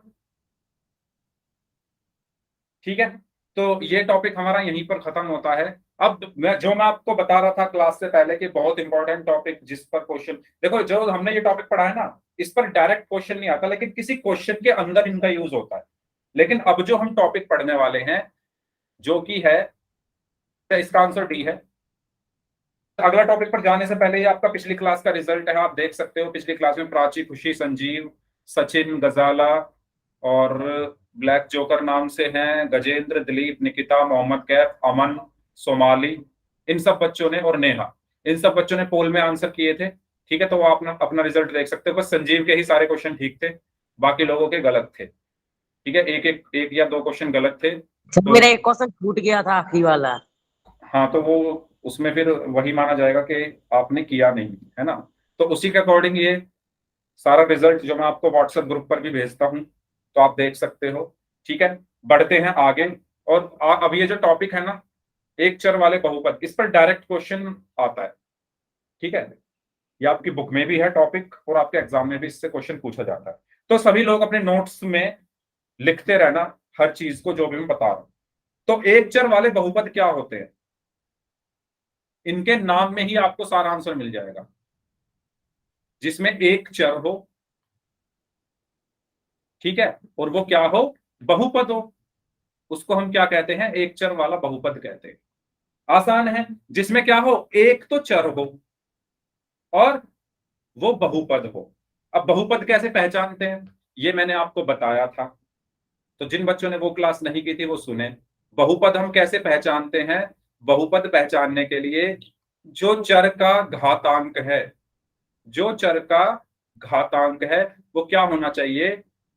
ठीक है, तो ये टॉपिक हमारा यहीं पर खत्म होता है। अब मैं आपको बता रहा था क्लास से पहले कि बहुत इंपॉर्टेंट टॉपिक जिस पर क्वेश्चन, देखो जो हमने ये टॉपिक पढ़ा है ना, इस पर डायरेक्ट क्वेश्चन नहीं आता, लेकिन किसी क्वेश्चन के अंदर इनका यूज होता है। लेकिन अब जो हम टॉपिक पढ़ने वाले हैं, जो कि है, इसका आंसर डी है। अगला टॉपिक पर जाने से पहले ये आपका पिछली क्लास का रिजल्ट है, आप देख सकते हो। पिछली क्लास में प्राची, खुशी, संजीव, सचिन, गजाला और ब्लैक जोकर नाम से हैं, गजेंद्र, दिलीप, निकिता, मोहम्मद कैफ, अमन, सोमाली, इन सब बच्चों ने, और नेहा, इन सब बच्चों ने पोल में आंसर किए थे। ठीक है, तो वो अपना अपना रिजल्ट देख सकते हो। बस संजीव के ही सारे क्वेश्चन ठीक थे, बाकी लोगों के गलत थे। ठीक है, एक या दो क्वेश्चन गलत थे। सर तो मेरा एक क्वेश्चन छूट गया था, आखिरी वाला। हाँ, तो वो उसमें फिर वही माना जाएगा कि आपने किया नहीं है ना। तो उसी के अकॉर्डिंग ये सारा रिजल्ट जो मैं आपको व्हाट्सएप ग्रुप पर भी भेजता हूँ, तो आप देख सकते हो। ठीक है, बढ़ते हैं आगे। और अब ये जो टॉपिक है ना, एक चर वाले बहुपद, इस पर डायरेक्ट क्वेश्चन आता है। ठीक है, ये आपकी बुक में भी है टॉपिक, और आपके एग्जाम में भी इससे क्वेश्चन पूछा जाता है। तो सभी लोग अपने नोट्स में लिखते रहना हर चीज को जो भी मैं बता रहा हूं। तो एक चर वाले बहुपद क्या होते हैं, इनके नाम में ही आपको सारा आंसर मिल जाएगा। जिसमें एक चर हो, ठीक है, और वो क्या हो? बहुपद हो, उसको हम क्या कहते हैं? एक चर वाला बहुपद कहते हैं। आसान है। जिसमें क्या हो? एक तो चर हो और वो बहुपद हो। अब बहुपद कैसे पहचानते हैं, ये मैंने आपको बताया था, तो जिन बच्चों ने वो क्लास नहीं की थी वो सुने। बहुपद हम कैसे पहचानते हैं? बहुपद पहचानने के लिए जो चर का घातांक है, जो चर का घातांक है, वो क्या होना चाहिए?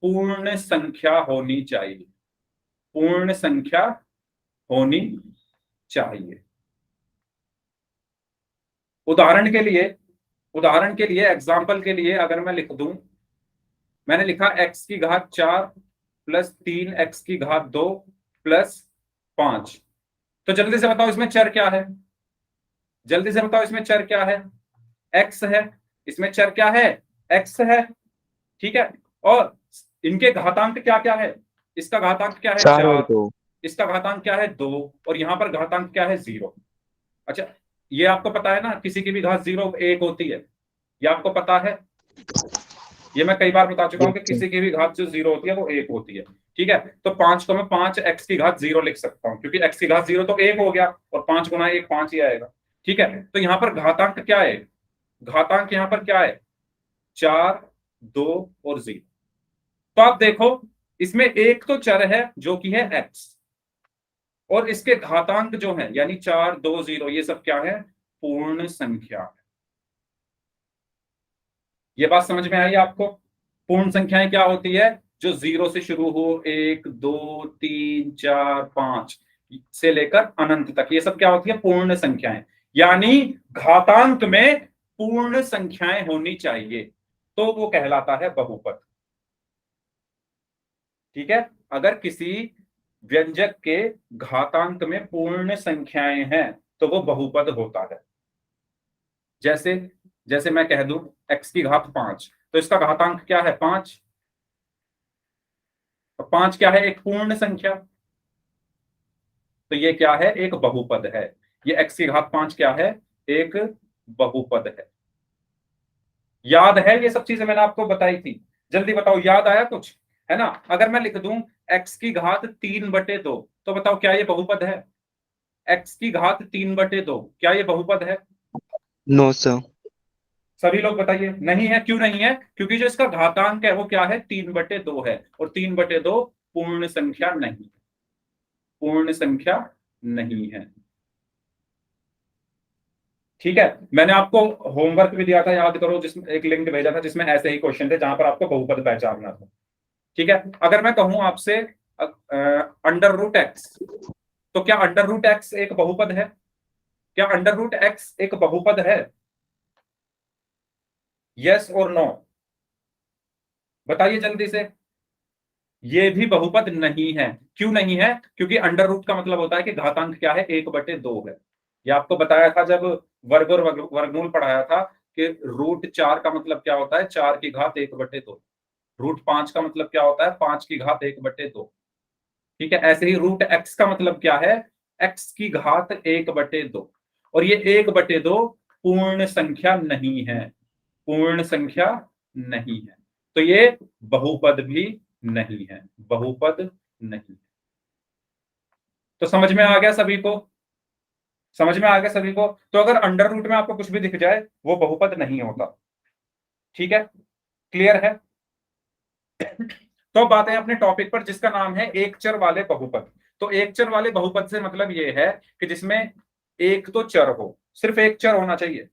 पूर्ण संख्या होनी चाहिए। पूर्ण संख्या होनी चाहिए। उदाहरण के लिए एग्जाम्पल के लिए अगर मैं लिख दूं, मैंने लिखा x की घात 4 प्लस 3x की घात 2 प्लस 5। तो जल्दी से बताओ इसमें चर क्या है? जल्दी से बताओ इसमें चर क्या है? x है। इसमें चर क्या है? x है। ठीक है, और इनके घातांक क्या क्या है? इसका घातांक क्या है? 4। इसका घातांक क्या है? 2। और यहां पर घातांक क्या है? 0। अच्छा, ये आपको पता है ना, किसी की भी घात 0 1 होती है, ये आपको पता है। ये मैं कई बार बता चुका हूं कि किसी की भी घात जो 0 होती है वो 1 होती है। ठीक है, तो 5 को मैं 5x की घात 0 लिख सकता हूं, क्योंकि x की घात 0 तो 1 हो गया, और 5 गुना 1 5 ही आएगा। ठीक है, तो यहां पर घातांक क्या है? घातांक यहां पर क्या है? 4, 2 और 0। तो आप देखो, इसमें एक तो चर है जो कि है x, और इसके घातांक जो है यानी 4, 2, 0, ये सब क्या है? पूर्ण संख्या है। ये बात समझ में आई आपको? पूर्ण संख्याएं क्या होती है? जो 0 से शुरू हो, 1, 2, 3, 4, 5 से लेकर अनंत तक, ये सब क्या होती है? पूर्ण संख्याएं। यानी घातांक में पूर्ण संख्याएं होनी चाहिए, तो वो कहलाता है बहुपद। ठीक है, अगर किसी व्यंजक के घातांक में पूर्ण संख्याएं हैं तो वो बहुपद होता है। जैसे जैसे मैं कह दूं x की घात 5, तो इसका घातांक क्या है? 5। तो 5 क्या है? एक पूर्ण संख्या, तो ये क्या है? एक बहुपद है। ये x की घात 5 क्या है? एक बहुपद है। याद है? ये सब चीजें मैंने आपको बताई थी। जल्दी बताओ, याद आया कुछ? है ना? अगर मैं लिख दूं x की घात 3/2, तो बताओ क्या ये बहुपद है? x की घात 3/2, क्या ये बहुपद है? No sir. सभी लोग बताइए। नहीं है। क्यों नहीं है? क्योंकि जो इसका घातांक है वो क्या है? 3/2 है, और 3/2 पूर्ण संख्या नहीं, पूर्ण संख्या नहीं है। ठीक है, मैंने आपको होमवर्क भी दिया था, याद करो, जिसमें एक लिंक भेजा था जिसमें ऐसे ही क्वेश्चन थे जहां पर आपको बहुपद पहचानना था। ठीक है, अगर मैं कहूं आपसे √x, तो क्या √x एक बहुपद है? क्या √x एक बहुपद है? यस और नो? बताइए जल्दी से। ये भी बहुपद नहीं है। क्यों नहीं है? क्योंकि अंडर रूट का मतलब होता है कि घातांक क्या है, 1/2 है। ये आपको बताया था जब वर्ग और वर्गमूल पढ़ाया था कि √4 का मतलब क्या होता है, 4 की घात 1/2। √5 का मतलब क्या होता है, 5 की घात 1/2। ठीक है, ऐसे ही √x का मतलब क्या है, x की घात 1/2। और ये 1/2 पूर्ण संख्या नहीं है, पूर्ण संख्या नहीं है, तो ये बहुपद भी नहीं है, बहुपद नहीं है। तो समझ में आ गया सभी को? समझ में आ गया सभी को? तो अगर अंडर रूट में आपको कुछ भी दिख जाए वो बहुपद नहीं होता। ठीक है, क्लियर है? तो अब बात है अपने टॉपिक पर जिसका नाम है एक चर वाले बहुपद। तो एक चर वाले बहुपद से मतलब ये है कि जिसमें एक तो चर हो, सिर्फ एक चर होना चाहिए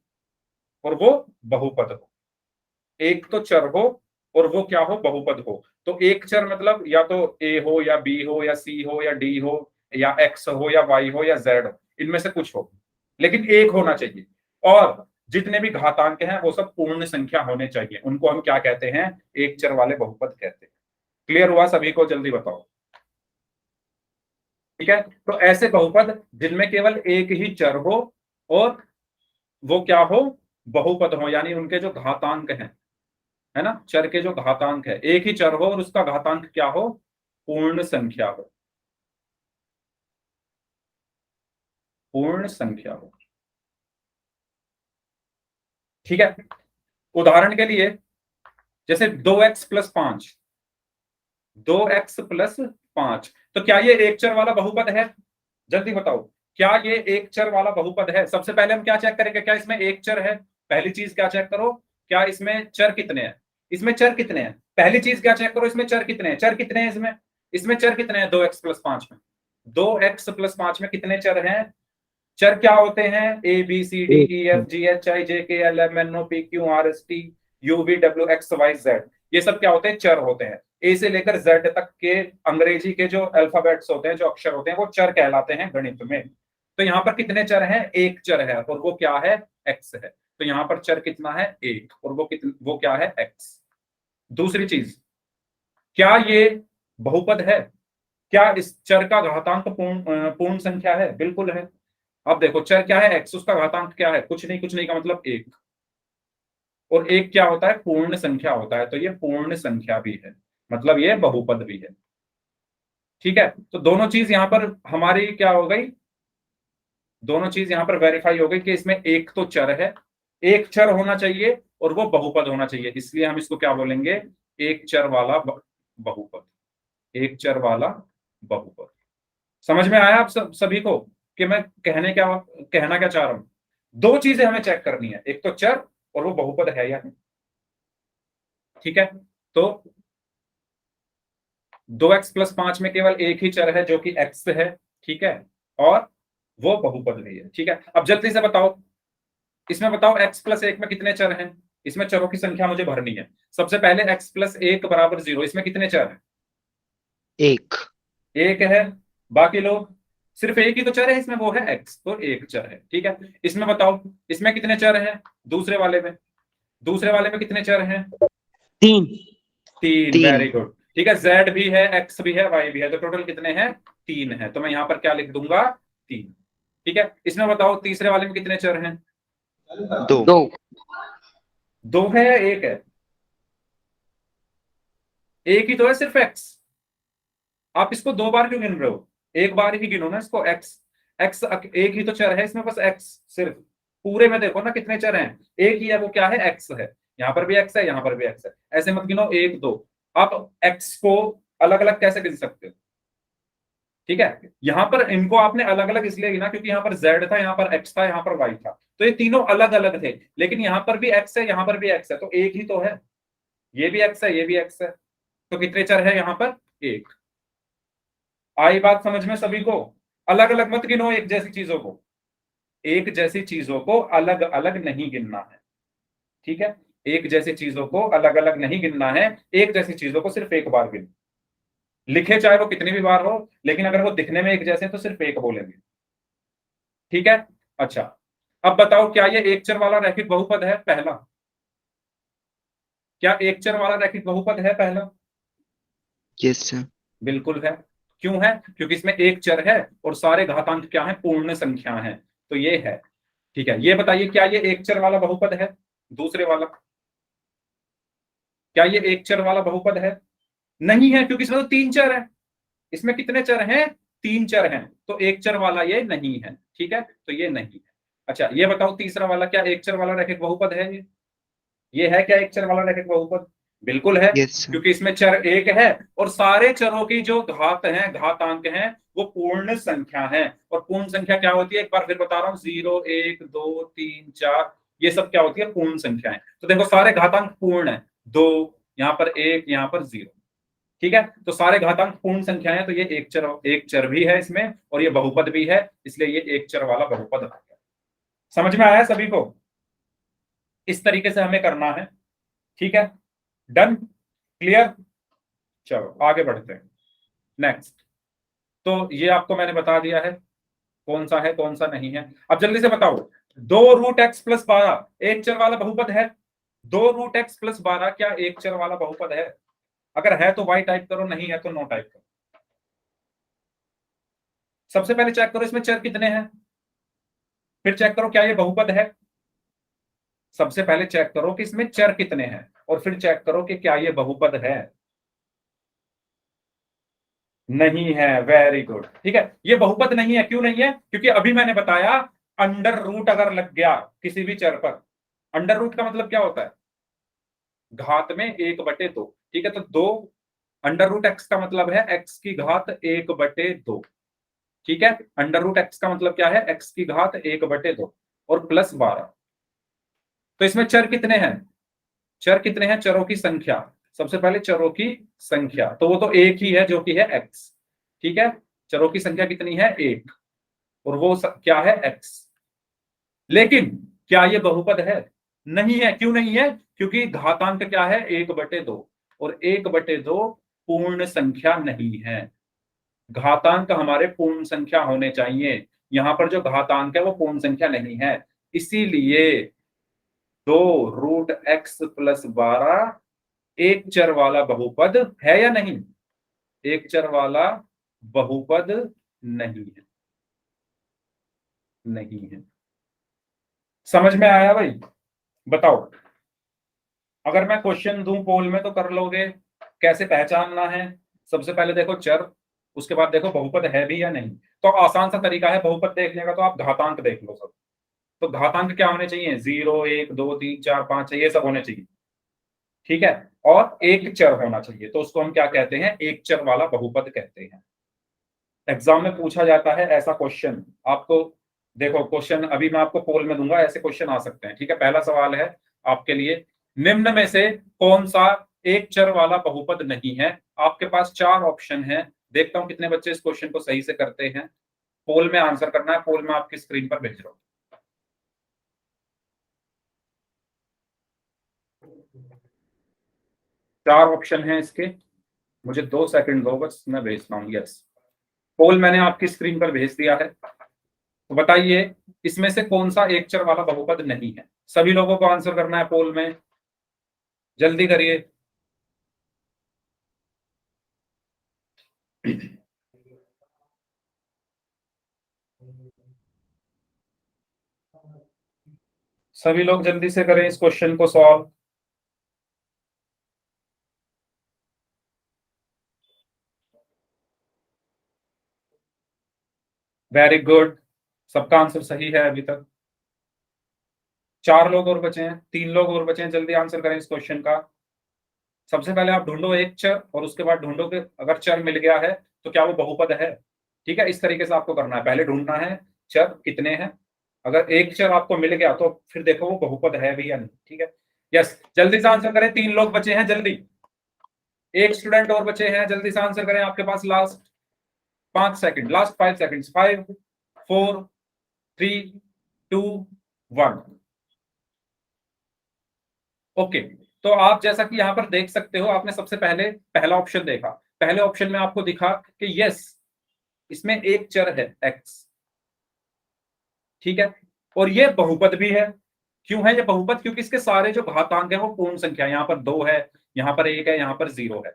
और वो बहुपद हो। एक तो चर हो और वो क्या हो, बहुपद हो। तो एक चर मतलब या तो ए हो या बी हो या सी हो या डी हो या एक्स हो या वाई हो या जेड हो, इनमें से कुछ हो, लेकिन एक होना चाहिए। और जितने भी घातांक हैं वो सब पूर्ण संख्या होने चाहिए, उनको हम क्या कहते हैं, एक चर वाले बहुपद कहते हैं। क्लियर हुआ सभी को? जल्दी बताओ। ठीक है, तो ऐसे बहुपद जिनमें केवल एक ही चर हो और वो क्या हो, बहुपद हो, यानी उनके जो घातांक हैं, है ना, चर के जो घातांक है, एक ही चर हो और उसका घातांक क्या हो, पूर्ण संख्या हो, पूर्ण संख्या हो। ठीक है, उदाहरण के लिए जैसे 2x+5, 2x+5, तो क्या ये एक चर वाला बहुपद है? जल्दी बताओ, क्या ये एक चर वाला बहुपद है? सबसे पहले हम क्या चेक करेंगे, क्या इसमें एक चर है? पहली चीज क्या चेक करो, क्या इसमें चर कितने हैं? इसमें चर कितने हैं? पहली चीज क्या चेक करो, इसमें चर कितने हैं? चर कितने हैं इसमें? इसमें चर कितने हैं 2x+5 में? 2x+5 में कितने चर हैं? चर क्या होते हैं, A B C D E F G H I J K L M N O P Q R S T U V W X Y Z. ये सब क्या होते हैं, चर होते हैं। ए से लेकर जेड तक के अंग्रेजी के जो अल्फाबेट्स होते हैं, जो अक्षर होते हैं, वो चर कहलाते हैं गणित में। तो यहाँ पर कितने चर हैं, एक चर है और वो क्या है, एक्स है। तो यहाँ पर चर कितना है, एक, और वो क्या है, एक्स। दूसरी चीज, क्या ये बहुपद है? क्या इस चर का घातांक पूर्ण संख्या है? बिल्कुल है। अब देखो, चर क्या है, एक्स, उसका घातांक क्या है, कुछ नहीं, कुछ नहीं का मतलब एक, और एक क्या होता है, पूर्ण संख्या होता है, तो ये पूर्ण संख्या भी है, मतलब ये बहुपद भी है। ठीक है, तो दोनों चीज यहां पर हमारी क्या हो गई, दोनों चीज यहां पर वेरीफाई हो गई कि इसमें एक तो चर है, एक चर होना चाहिए और वो बहुपद होना चाहिए, इसलिए हम इसको क्या बोलेंगे, एक चर वाला बहुपद, एक चर वाला बहुपद। समझ में आया आप सभी को कि मैं कहना क्या चाह रहा हूं? दो चीजें हमें चेक करनी है, एक तो चर और वो बहुपद है या नहीं। ठीक है, तो 2x+5 में केवल एक ही चर है जो कि x है। ठीक है, और वो बहुपद भी है। ठीक है, अब जल्दी से बताओ, इसमें बताओ x+1 में कितने चर हैं? इसमें चरों की संख्या मुझे भरनी है। सबसे पहले x+1 = 0, इसमें कितने चर हैं? एक। एक है। बाकी लोग, सिर्फ एक ही तो चर है इसमें, वो है x, तो एक चर है। ठीक है, इसमें बताओ, इसमें कितने चर हैं, दूसरे वाले में, दूसरे वाले में कितने चर हैं? 3। तीन, तीन। Very good. ठीक है, z भी है, x भी है, y भी है, तो टोटल कितने हैं, 3 है। तो मैं यहां पर क्या लिख दूंगा, 3। ठीक है, इसमें बताओ तीसरे वाले में कितने चर हैं? 2। 2। 2 है या 1 है? एक ही तो है, सिर्फ x। आप इसको 2 बार क्यों गिन रहे हो, एक बार ही गिनो ना इसको, x। x एक ही तो चर है इसमें, बस x। सिर्फ पूरे में देखो ना कितने चर हैं, एक ही है, वो क्या है, x है। यहाँ पर भी x है, यहाँ पर भी x है, ऐसे मत गिनो 1 2। आप x को अलग अलग कैसे गिन सकते हो? ठीक है, यहां पर इनको आपने अलग अलग इसलिए गिना क्योंकि यहाँ पर z था, यहाँ पर x था, यहाँ पर y था, तो ये तीनों अलग अलग थे, लेकिन यहाँ पर भी x है, यहाँ पर भी x है, तो एक ही तो है। ये भी x है, ये भी x है, तो कितने चर है यहाँ पर, एक। आई बात समझ में सभी को? अलग अलग मत गिनो एक जैसी चीजों को, एक जैसी चीजों को अलग अलग नहीं गिनना है। ठीक है, एक जैसी चीजों को अलग अलग नहीं गिनना है, एक जैसी चीजों को सिर्फ एक बार गिनो, लिखे चाहे वो कितनी भी बार हो, लेकिन अगर वो दिखने में एक जैसे हैं तो सिर्फ एक बोलेंगे। ठीक है, अच्छा, अब बताओ क्या ये एक चर वाला रैखिक बहुपद है? पहला, क्या एक चर वाला रैखिक बहुपद है पहला? Yes sir. बिल्कुल है। क्यों है? क्योंकि इसमें एक चर है और सारे घातांक क्या है? पूर्ण संख्या है, तो ये है। ठीक है, ये बताइए क्या ये एक चर वाला बहुपद है? दूसरे वाला, क्या ये एक चर वाला बहुपद है? नहीं है, क्योंकि इसमें तो तीन चर है। इसमें कितने चर हैं? तीन चर हैं, तो एक चर वाला ये नहीं है। ठीक है, तो ये नहीं है। अच्छा, ये बताओ तीसरा वाला, क्या एक चर वाला रैखिक बहुपद है? ये है क्या एक चर वाला रैखिक बहुपद? बिल्कुल है, यस सर। क्योंकि इसमें चर एक है और सारे चरों की जो घात हैं, घातांक हैं, वो पूर्ण संख्या है। और पूर्ण संख्या क्या होती है? एक बार फिर बता रहा हूं, 0 1 2 3 4, ये सब क्या होती है? पूर्ण संख्याएं। तो देखो सारे घातांक पूर्ण है, 2, यहां पर 1, यहां पर 0। ठीक है, तो सारे घातांक पूर्ण संख्याएं हैं, तो ये एक चर भी है इसमें और ये बहुपद भी है, इसलिए ये एक चर वाला बहुपद है। समझ में आया सभी को? इस तरीके से हमें करना है। ठीक है, डन, क्लियर? चलो आगे बढ़ते हैं। नेक्स्ट, तो ये आपको मैंने बता दिया है कौन सा है कौन सा नहीं है। अब जल्दी से बताओ, 2√x+12 एक चर वाला बहुपद है? 2√x+12 क्या एक चर वाला बहुपद है? अगर है तो y टाइप करो, नहीं है तो नो टाइप करो। सबसे पहले चेक करो इसमें चर कितने हैं, फिर चेक करो क्या ये बहुपद है। सबसे पहले चेक करो कि इसमें चर कितने हैं और फिर चेक करो कि क्या ये बहुपद है। नहीं है, वेरी गुड। ठीक है, ये बहुपद नहीं है। क्यों नहीं है? क्योंकि अभी मैंने बताया अंडर रूट अगर लग गया किसी भी चर पर, अंडर रूट का मतलब क्या होता है? घात में 1/2। ठीक है, तो 2 अंडर रूट एक्स का मतलब है एक्स की घात 1/2। ठीक है, अंडर रूट एक्स का मतलब क्या है? एक्स की घात 1/2 और +12। तो इसमें चर कितने हैं? चर कितने हैं? चरों की संख्या। सबसे पहले चरों की संख्या, तो वो तो एक ही है जो कि है x। ठीक है, चरों की संख्या कितनी है? एक, और वो क्या है? x। लेकिन क्या ये बहुपद है? नहीं है। क्यों नहीं है? क्योंकि घातांक क्या है? 1/2, और 1/2 पूर्ण संख्या नहीं है। घातांक हमारे पूर्ण संख्या होने चाहिए, यहां पर जो घातांक है वो पूर्ण संख्या नहीं है। इसीलिए 2√x+12 एक चर वाला बहुपद है या नहीं? एक चर वाला बहुपद नहीं है, नहीं है। समझ में आया भाई? बताओ, अगर मैं क्वेश्चन दूं पोल में तो कर लोगे? कैसे पहचानना है? सबसे पहले देखो चर, उसके बाद देखो बहुपद है भी या नहीं। तो आसान सा तरीका है बहुपद देखने का, तो आप घातांक देख लो सब। तो घातांक क्या होने चाहिए? 0 1 2 3 4 5 ये सब होने चाहिए। ठीक है, और एक चर होना चाहिए, तो उसको हम क्या कहते हैं? एक चर वाला बहुपद कहते हैं। एग्जाम में पूछा जाता है ऐसा क्वेश्चन आपको। देखो क्वेश्चन अभी मैं आपको पोल में दूंगा, ऐसे क्वेश्चन आ सकते हैं। ठीक है, पहला सवाल है आपके लिए, निम्न में से कौन सा एक चर वाला बहुपद नहीं है? आपके पास 4 ऑप्शन है। देखता हूं कितने बच्चे इस क्वेश्चन को सही से करते हैं। पोल में आंसर करना है, पोल में आपकी स्क्रीन पर भेज रहा हूं। 4 ऑप्शन है इसके, मुझे 2 सेकंड दो बस, मैं भेजता हूँ। यस, पोल मैंने आपकी स्क्रीन पर भेज दिया है। तो बताइए इसमें से कौन सा एक चर वाला बहुपद नहीं है? सभी लोगों को आंसर करना है पोल में, जल्दी करिए। सभी लोग जल्दी से करें इस क्वेश्चन को सॉल्व। वेरी गुड, सबका आंसर सही है अभी तक। 4 लोग और बचे हैं, 3 लोग और बचे हैं, जल्दी आंसर करें इस क्वेश्चन का। सबसे पहले आप ढूंढो एक चर और उसके बाद ढूंढो कि अगर चर मिल गया है तो क्या वो बहुपद है। ठीक है, इस तरीके से आपको करना है। पहले ढूंढना है चर कितने हैं, अगर एक चर आपको मिल गया तो फिर देखो वो बहुपद है भी या नहीं। ठीक है, यस, जल्दी से आंसर करें, 3 लोग बचे हैं, जल्दी। एक स्टूडेंट और बचे हैं, जल्दी से आंसर करें, आपके पास last 5 second, last 5 second. 5 4 3 2 1। Okay, तो आप जैसा कि यहां पर देख सकते हो, आपने सबसे पहले पहला ऑप्शन देखा। पहले ऑप्शन में आपको दिखा कि यस, इसमें एक चर है x। ठीक है, और ये बहुपद भी है। क्यों है ये बहुपद? क्योंकि इसके सारे जो घातांक है वो पूर्ण संख्या, यहाँ पर 2 है, यहाँ पर 1 है, यहाँ पर 0 है।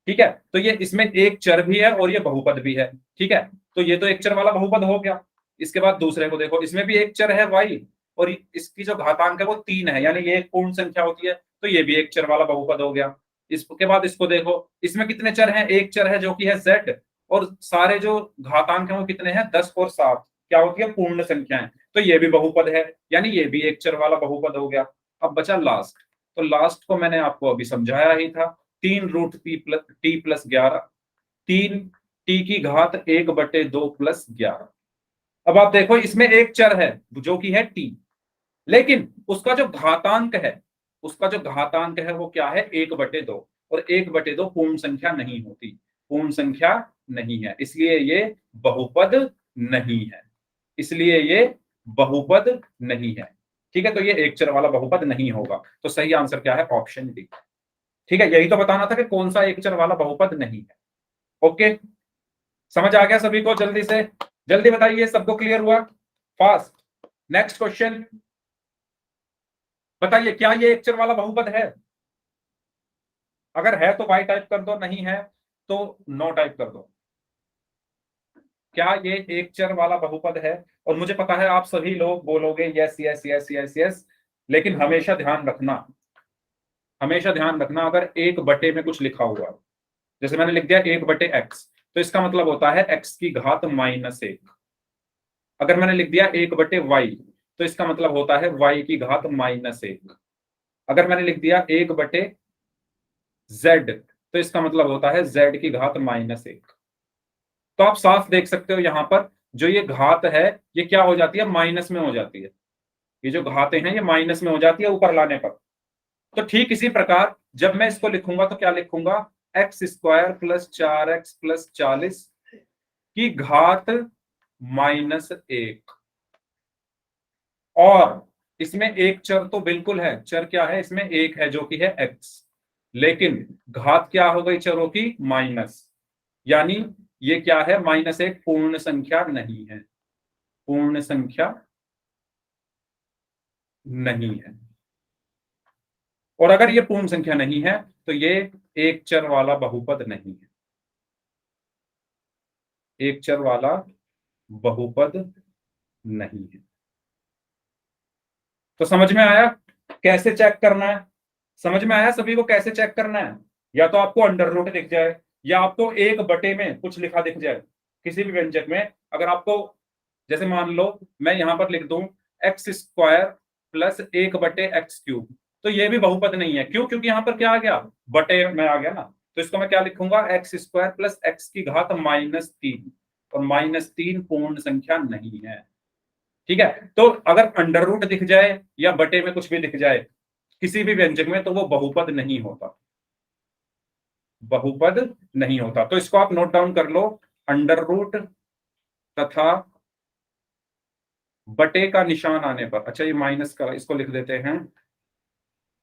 ठीक है, तो ये इसमें एक चर भी है और ये बहुपद भी है। ठीक है, तो ये तो एक चर वाला बहुपद हो गया। इसके बाद दूसरे को देखो, इसमें भी एक चर है y और इसकी जो घातांक है वो 3 है, यानी ये एक पूर्ण संख्या होती है, तो ये भी एक चर वाला बहुपद हो गया। इसके बाद इसको देखो, इसमें कितने चर हैं? एक चर है जो कि है z, और सारे जो घातांक हैं वो कितने हैं? 10 और 7, क्या होती है? पूर्ण संख्याएं। तो ये भी बहुपद है, यानी ये भी एक चर वाला बहुपद हो गया। अब बचा लास्ट, तो लास्ट को मैंने आपको अभी समझाया ही था, 3√t+11, 3t⁻1/2+11। अब आप देखो, इसमें एक चर है जो कि है t, लेकिन उसका जो घातांक है, वो क्या है? 1/2, और 1/2 पूर्ण संख्या नहीं होती, पूर्ण संख्या नहीं है, इसलिए ये बहुपद नहीं है, इसलिए ये बहुपद नहीं है। ठीक है, तो ये एक चर वाला बहुपद नहीं होगा। तो सही आंसर क्या है? Option D. ठीक है, यही तो बताना था कि कौन सा एक चर वाला बहुपद नहीं है। ओके, समझ आ गया सभी को? जल्दी से जल्दी बताइए, सबको क्लियर हुआ? फास्ट। नेक्स्ट क्वेश्चन, बताइए क्या ये एक चर वाला बहुपद है? अगर है तो वाई टाइप कर दो, नहीं है तो नो टाइप कर दो। क्या ये एक चर वाला बहुपद है? और मुझे पता है आप सभी लोग बोलोगे yes yes yes yes yes, लेकिन हमेशा ध्यान रखना, अगर 1/, में कुछ लिखा हुआ, जैसे मैंने लिख दिया 1/x, तो इसका मतलब होता है x की घात -1। अगर मैंने लिख दिया 1/y, तो इसका मतलब होता है y की घात -1। अगर मैंने लिख दिया 1/z, तो इसका मतलब होता है z की घात -1। तो आप साफ देख सकते हो यहां पर जो ये घात है ये क्या हो जाती है? माइनस में हो जाती है। ये जो घातें हैं ये माइनस में हो जाती है ऊपर लाने पर। तो ठीक इसी प्रकार जब मैं इसको लिखूंगा तो क्या लिखूंगा? x² + 4x + 40 की घात -1। और इसमें एक चर तो बिल्कुल है, चर क्या है? इसमें एक है जो कि है x, लेकिन घात क्या हो गई चरों की? माइनस, यानी ये क्या है? -1 पूर्ण संख्या नहीं है, पूर्ण संख्या नहीं है। और अगर ये पूर्ण संख्या नहीं है तो ये एक चर वाला बहुपद नहीं है, एक चर वाला बहुपद नहीं है। तो समझ में आया कैसे चेक करना है? समझ में आया सभी को कैसे चेक करना है? या तो आपको अंडर रूट दिख जाए, या आपको 1/, में कुछ लिखा दिख जाए किसी भी व्यंजक में। अगर आपको, जैसे मान लो मैं यहां पर लिख दूं x² + 1/x³, तो ये भी बहुपद नहीं है। क्यों? क्योंकि यहां पर क्या आ गया? बटे में आ गया ना। तो इसको मैं क्या लिखूंगा? x² + x की घात -3, और -3 पूर्ण संख्या नहीं है। ठीक है, तो अगर अंडर रूट दिख जाए या बटे में कुछ भी दिख जाए किसी भी व्यंजक में, तो वो बहुपद नहीं होता, बहुपद नहीं होता। तो इसको आप नोट डाउन कर लो, अंडर रूट तथा बटे का निशान आने पर, अच्छा ये माइनस का, इसको लिख देते हैं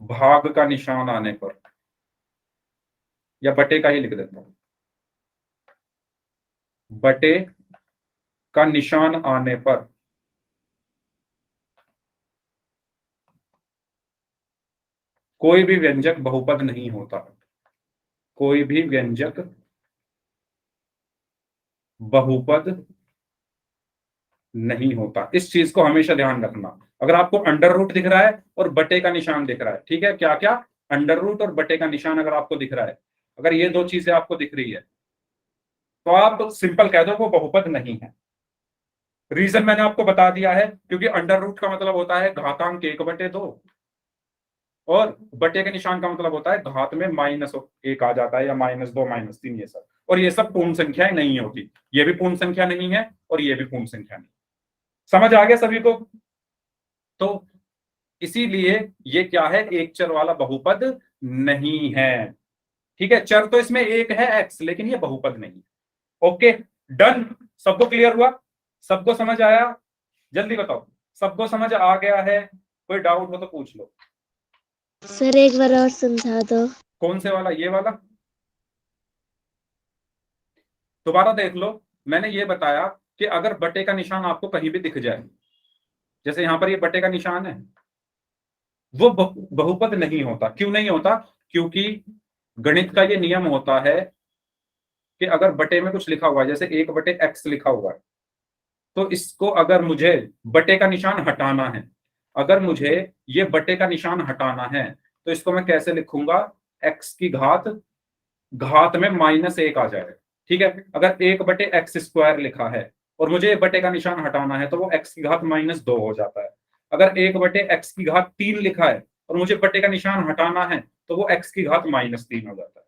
भाग का निशान आने पर, या बटे का ही लिख देता हूं, बटे का निशान आने पर कोई भी व्यंजक बहुपद नहीं होता, कोई भी व्यंजक बहुपद नहीं होता। इस चीज को हमेशा ध्यान रखना। अगर आपको अंडर रूट दिख रहा है और बटे का निशान दिख रहा है, ठीक है, क्या क्या? अंडर रूट और बटे का निशान अगर आपको दिख रहा है, अगर ये दो चीजें आपको दिख रही है, तो आप सिंपल कह दो वो बहुपद नहीं है। रीजन मैंने आपको बता दिया है, क्योंकि अंडर रूट का मतलब होता है घातांक 1/2, और बटे के निशान का मतलब होता है घात में -1 आ जाता है, या -2 -3, ये सब। और ये सब पूर्ण संख्याएं नहीं होती, ये भी पूर्ण संख्या नहीं है और ये भी पूर्ण संख्या नहीं। समझ आ गया सभी को? तो इसीलिए ये क्या है? एक चर वाला बहुपद नहीं है। ठीक है, चर तो इसमें एक है x, लेकिन ये बहुपद नहीं है। Okay, done. सबको क्लियर हुआ? सबको समझ आया? जल्दी बताओ, सबको समझ आ गया है? कोई डाउट हो तो पूछ लो। सर एक बार और समझा दो। कौन से वाला? ये वाला? दोबारा देख लो। मैंने ये बताया कि अगर बटे का निशान आपको कहीं भी दिख जाए, जैसे यहां पर ये बटे का निशान है, वो बहुपद नहीं होता। क्यों नहीं होता? क्योंकि गणित का ये नियम होता है कि अगर बटे में कुछ लिखा हुआ है, जैसे 1/x लिखा हुआ है, तो इसको अगर मुझे बटे का निशान हटाना है, अगर मुझे ये बटे का निशान हटाना है, तो इसको मैं कैसे लिखूंगा? x की घात में -1 आ जाएगा। ठीक है, अगर 1/x² लिखा है और मुझे बटे का निशान हटाना है, तो वो x की घात -2 हो जाता है। अगर 1/x की घात 3 लिखा है और मुझे बटे का निशान हटाना है, तो वो x की घात -3 हो जाता है।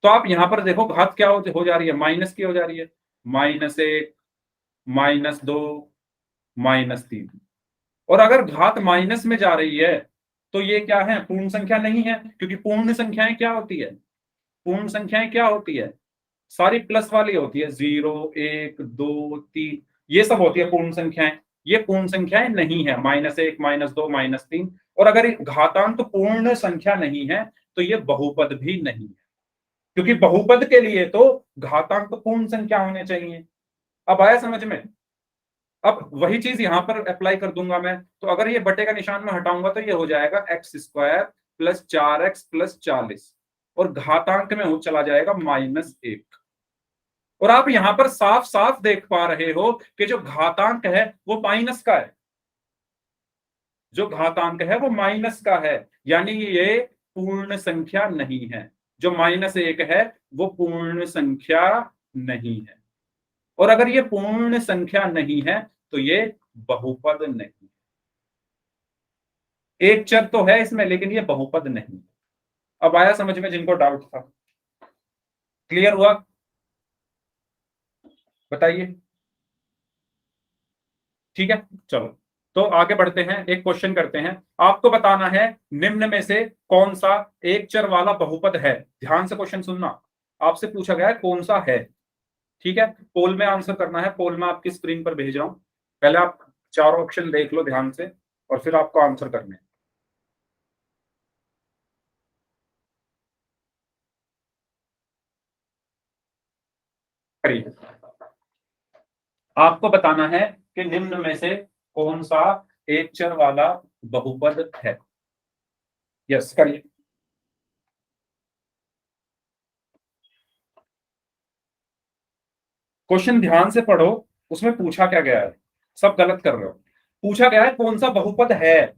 तो आप यहां पर देखो घात क्या हो जा रही है? माइनस की हो जा रही है। -1, -2, -3। और अगर घात माइनस में जा रही है, तो ये क्या है? पूर्ण संख्या नहीं है, क्योंकि पूर्ण संख्याएं क्या होती है? पूर्ण संख्याएं क्या होती है? सारी प्लस वाली होती है। 0, 1, 2, 3, ये सब होती है पूर्ण संख्याएं। ये पूर्ण संख्याएं नहीं है। -1, -2, -3। और अगर घातांक पूर्ण संख्या नहीं है, तो ये बहुपद भी नहीं है, क्योंकि बहुपद के लिए तो घातांक पूर्ण संख्या होने चाहिए। अब आया समझ में? अब वही चीज यहां पर अप्लाई कर दूंगा मैं। तो अगर ये बटे का निशान में हटाऊंगा, तो ये हो जाएगा x² + 4x + 40, और घातांक में चला जाएगा -1। और आप यहां पर साफ साफ देख पा रहे हो कि जो घातांक है वो माइनस का है। जो घातांक है वो माइनस का है, यानी ये पूर्ण संख्या नहीं है। जो -1 है वो पूर्ण संख्या नहीं है। और अगर ये पूर्ण संख्या नहीं है, तो ये बहुपद नहीं। एक चर तो है इसमें, लेकिन ये बहुपद नहीं। अब आया समझ में जिनको डाउट था? क्लियर हुआ? बताइए। ठीक है, चलो तो आगे बढ़ते हैं। एक क्वेश्चन करते हैं। आपको बताना है निम्न में से कौन सा एक चर वाला बहुपद है। ध्यान से क्वेश्चन सुनना। आपसे पूछा गया है कौन सा है। ठीक है, पोल में आंसर करना है। पोल में आपकी स्क्रीन पर भेज रहा हूं। पहले आप चारों ऑप्शन देख लो ध्यान से, और फिर आपको आंसर करने हैं। करिए। आपको बताना है कि निम्न में से कौन सा एक चर वाला बहुपद है। यस, करिए। क्वेश्चन ध्यान से पढ़ो, उसमें पूछा क्या गया है। सब गलत कर रहे हो। पूछा गया है कौन सा बहुपद है।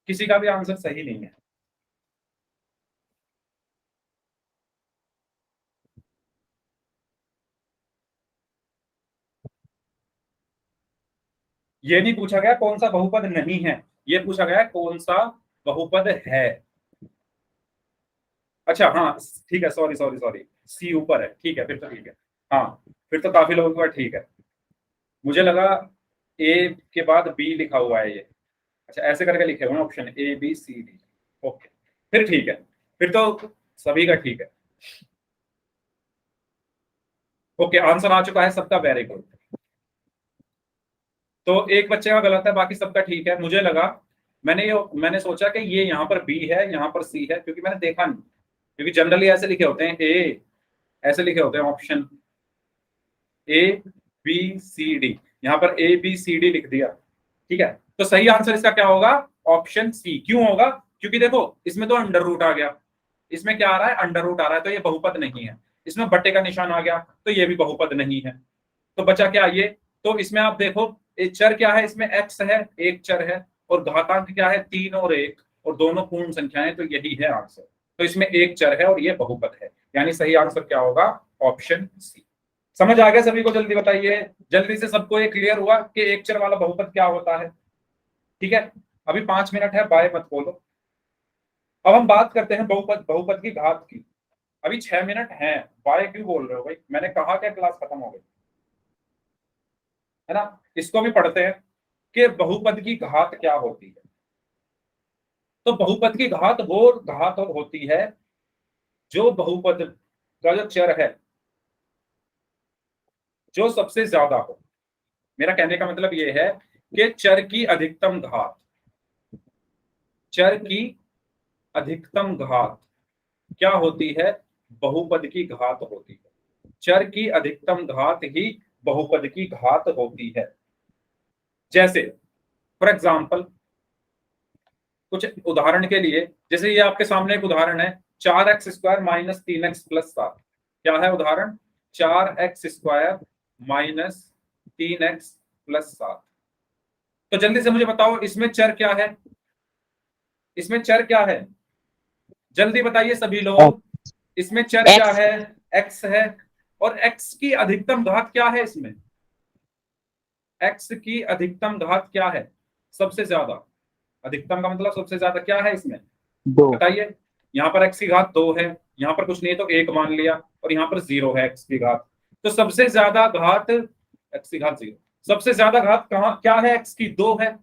किसी का भी आंसर सही नहीं है। ये नहीं पूछा गया कौन सा बहुपद नहीं है, ये पूछा गया कौन सा बहुपद है। अच्छा, हाँ ठीक है, सॉरी सॉरी सॉरी, सी ऊपर है। ठीक है, फिर तो ठीक है। हाँ, फिर तो काफी लोगों का ठीक है। मुझे लगा ए के बाद बी लिखा हुआ है ये। अच्छा, ऐसे करके लिखे हुए ऑप्शन ABCD। ओके, फिर ठीक है, फिर तो सभी का ठीक है। ओके, आंसर आ चुका है सबका। Very good. तो एक बच्चे का गलत है, बाकी सबका ठीक है। मुझे लगा, मैंने सोचा कि ये यहाँ पर बी है, यहाँ पर सी है, क्योंकि मैंने देखा नहीं। क्योंकि जनरली ऐसे लिखे होते हैं ए, ऐसे लिखे होते हैं ऑप्शन ABCD। यहाँ पर ABCD लिख दिया। ठीक है, तो सही आंसर इसका क्या होगा? Option C. क्यों होगा? क्योंकि देखो इसमें तो अंडर रूट आ गया, इसमें क्या आ रहा है? अंडर रूट आ रहा है, तो ये बहुपद नहीं है। इसमें बट्टे का निशान आ गया, तो ये भी बहुपद नहीं है। तो बचा क्या ये? तो इसमें आप देखो, एक चर क्या है इसमें? x है, एक चर है, और घातांक क्या है? 3 और 1, और दोनों पूर्ण संख्याएं, तो यही है आंसर। तो इसमें एक चर है और ये बहुपद है, यानी सही आंसर क्या होगा? Option C. समझ आ गया सभी को? जल्दी बताइए, जल्दी से सबको ये क्लियर हुआ कि एक चर वाला बहुपद क्या होता है? ठीक है, अभी 5 मिनट है, बाय मत बोलो। अब हम बात करते हैं बहुपद बहुपद की घात की। अभी 6 मिनट हैं, बाय क्यों बोल रहे हो भाई? मैंने कहा क्या क्लास खत्म हो गई है ना? इसको भी पढ़ते हैं कि बहुपद की घात क्या होती है। तो बहुपद की घात वो घात होती है जो बहुपद का जो चर है जो सबसे ज्यादा हो। मेरा कहने का मतलब ये है कि चर की अधिकतम घात, चर की अधिकतम घात क्या होती है? बहुपद की घात होती है। चर की अधिकतम घात ही बहुपद की घात होती है। जैसे फॉर एग्जाम्पल, कुछ उदाहरण के लिए, जैसे ये आपके सामने एक उदाहरण है 4x² माइनस 3x प्लस 7। क्या है उदाहरण? 4x² minus 3x plus 7। तो जल्दी से मुझे बताओ इसमें चर क्या है? इसमें चर क्या है? जल्दी बताइए सभी लोग, इसमें चर क्या है? x है। और x की अधिकतम घात क्या है? इसमें x की अधिकतम घात क्या है? सबसे ज्यादा, अधिकतम का मतलब सबसे ज्यादा क्या है इसमें? 2। बताइए। यहाँ पर x की घात 2 है, यहाँ पर कुछ नहीं है तो 1 मान लिया, और यहाँ पर 0 है x की घात। तो सबसे ज्यादा घात x की घात 0, सबसे ज्यादा घात कहाँ क्या है? x की 2 है।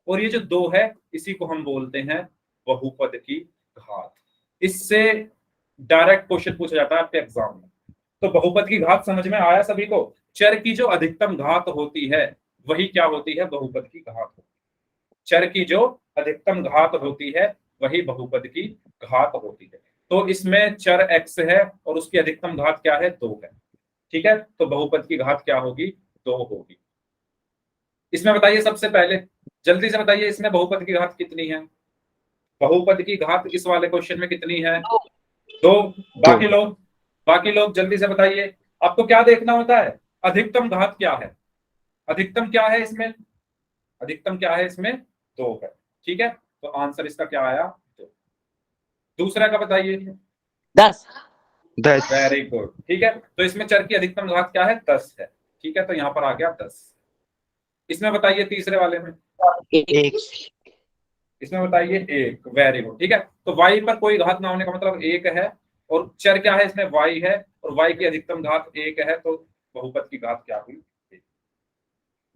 और ये जो 2 है इसी को हम बोलते हैं बहुपद की घात। इससे डायरेक्ट क्वेश्चन पूछा जाता है आपके एग्जाम में। तो बहुपद की घात समझ में आया सभी को? चर की जो अधिकतम घात होती है वही क्या होती है? बहुपद की घात होती है। चर की जो अधिकतम घात होती है वही बहुपद की घात होती है। तो इसमें चर x है और उसकी अधिकतम घात क्या है? 2 है। ठीक है, तो बहुपद की घात क्या होगी? 2 होगी। इसमें बताइए सबसे पहले, जल्दी से बताइए, इसमें बहुपद की घात कितनी है? बहुपद की घात इस वाले क्वेश्चन में कितनी है? 2। बाकी लोग जल्दी से बताइए। आपको क्या देखना होता है? अधिकतम घात क्या है? अधिकतम क्या है इसमें? अधिकतम क्या है इसमें? 2 है। ठीक है, तो आंसर इसका क्या आया? 2। दूसरा का बताइए। 10। 10। Very good. ठीक है, तो इसमें चर की अधिकतम घात क्या है? 10 है। ठीक है, तो यहाँ पर आ गया 10। इसमें बताइए तीसरे वाले में। 1। इसमें बताइए 1। Very good. ठीक है, तो y पर कोई घात ना होने का मतलब 1 है, और चर क्या है इसमें? y है, और y की अधिकतम घात 1 है, तो बहुपद की घात क्या हुई? 1।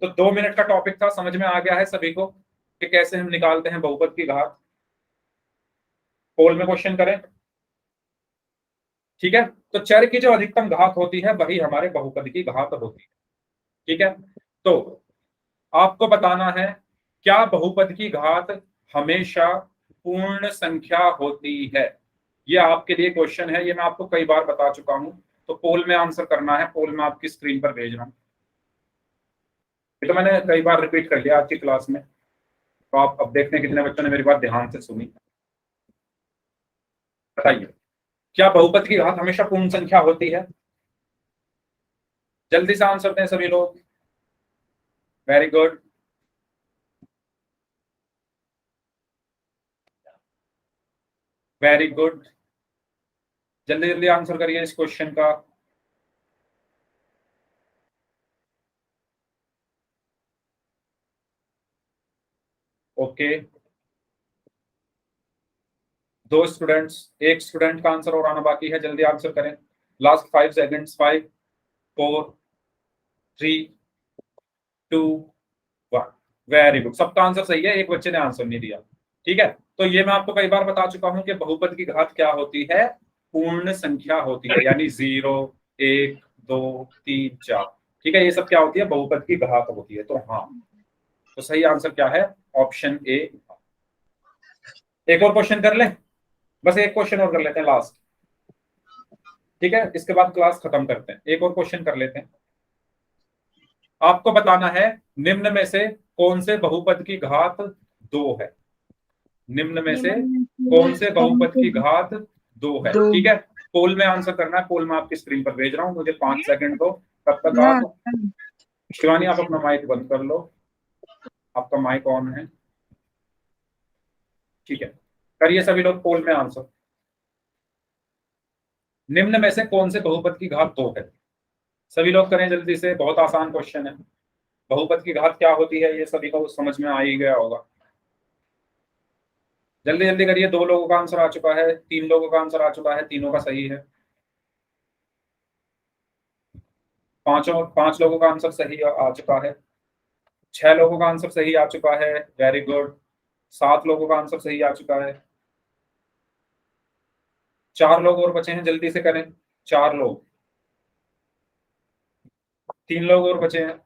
तो 2 मिनट का टॉपिक था, समझ में आ गया है सभी को कि कैसे हम निकालते हैं बहुपद की घात? पोल में क्वेश्चन करें। ठीक है, तो चर की जो अधिकतम घात होती है वही हमारे बहुपद की घात होती है। ठीक है, तो आपको बताना है क्या बहुपद की घात हमेशा पूर्ण संख्या होती है? ये आपके लिए क्वेश्चन है, ये मैं आपको कई बार बता चुका हूं। तो पोल में आंसर करना है, पोल में आपकी स्क्रीन पर भेज रहा हूं। ये तो मैंने कई बार रिपीट कर लिया आज की क्लास में, तो आप अब देखते हैं कितने बच्चों ने मेरी बात ध्यान से सुनी। बताइए, क्या बहुपद की घात हमेशा पूर्ण संख्या होती है? जल्दी से आंसर दें सभी लोग। Very good. वेरी गुड, जल्दी जल्दी आंसर करिए इस क्वेश्चन का। ओके, 2 स्टूडेंट्स, एक स्टूडेंट का आंसर और आना बाकी है, जल्दी आंसर करें। Last 5 seconds. 5 4 3 2 1। वेरी गुड, सबका आंसर सही है, एक बच्चे ने आंसर नहीं दिया। ठीक है, तो ये मैं आपको कई बार बता चुका हूं कि बहुपद की घात क्या होती है? पूर्ण संख्या होती है, यानी 0 1 2 3 4। ठीक है, ये सब क्या होती है? बहुपद की घात होती है। तो हाँ, तो सही आंसर क्या है? Option A. एक और क्वेश्चन कर लें, बस एक क्वेश्चन और कर लेते हैं लास्ट। ठीक है, इसके बाद क्लास खत्म करते हैं। एक और क्वेश्चन कर लेते हैं। आपको बताना है निम्न में से कौन से बहुपद की घात 2 है? निम्न में से कौन से बहुपद की घात 2 है? ठीक है, पोल में आंसर करना है। पोल में आपकी स्क्रीन पर भेज रहा हूं, मुझे 5 सेकंड दो, तब तक आप शिवानी आप अपना माइक बंद कर लो, आपका माइक ऑन है। ठीक है, करिए सभी लोग पोल में आंसर। निम्न में से कौन से बहुपद की घात 2 है? सभी लोग करें जल्दी से, बहुत आसान क्वेश्चन है। बहुपद की घात क्या होती है ये सभी को समझ में आ ही गया होगा। जल्दी जल्दी करिए, 2 लोगों का आंसर आ चुका है, 3 लोगों का आंसर आ चुका है, तीनों का सही है। 5 लोगों का आंसर सही आ चुका है। 6 लोगों का आंसर सही आ चुका है। Very good. 7 लोगों का आंसर सही आ चुका है। 4 लोग और बचे हैं, जल्दी से करें। 4 लोग, 3 लोग और बचे हैं,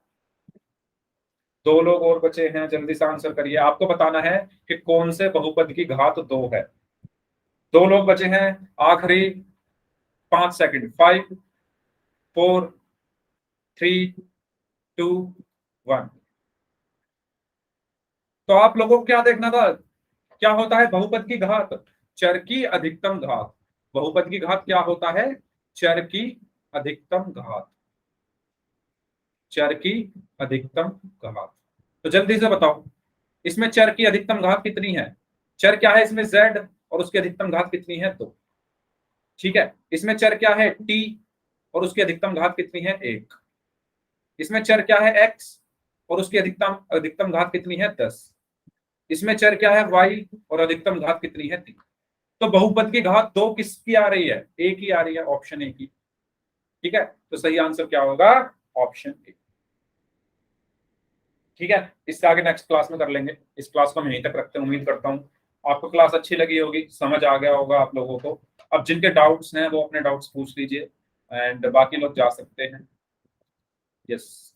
2 लोग और बचे हैं, जल्दी से आंसर करिए। आपको बताना है कि कौन से बहुपद की घात 2 है। 2 लोग बचे हैं, आखिरी 5 सेकंड। 5 4 3 2 1। तो आप लोगों को क्या देखना था, क्या होता है बहुपद की घात? चर की अधिकतम घात। बहुपद की घात क्या होता है? चर की अधिकतम घात। चर की अधिकतम घात। तो जल्दी से बताओ, इसमें चर की अधिकतम घात कितनी है? चर क्या है इसमें? z, और उसकी अधिकतम घात कितनी है? 2। ठीक है, इसमें चर क्या है? t, और उसकी अधिकतम घात कितनी है? 1। इसमें चर क्या है? x, और उसकी अधिकतम घात कितनी है? 10। इसमें चर क्या है? y, और अधिकतम घात कितनी है? 3। तो बहुपद की घात 2 किसकी आ रही है? एक ही आ रही है, ऑप्शन ए की। ठीक है, तो सही आंसर क्या होगा? Option A. ठीक है, इससे आगे नेक्स्ट क्लास में कर लेंगे। इस क्लास को हम यहीं तक रखते हैं। उम्मीद करता हूँ आपको क्लास अच्छी लगी होगी, समझ आ गया होगा आप लोगों को। अब जिनके डाउट्स हैं वो अपने डाउट्स पूछ लीजिए, एंड बाकी लोग जा सकते हैं। यस।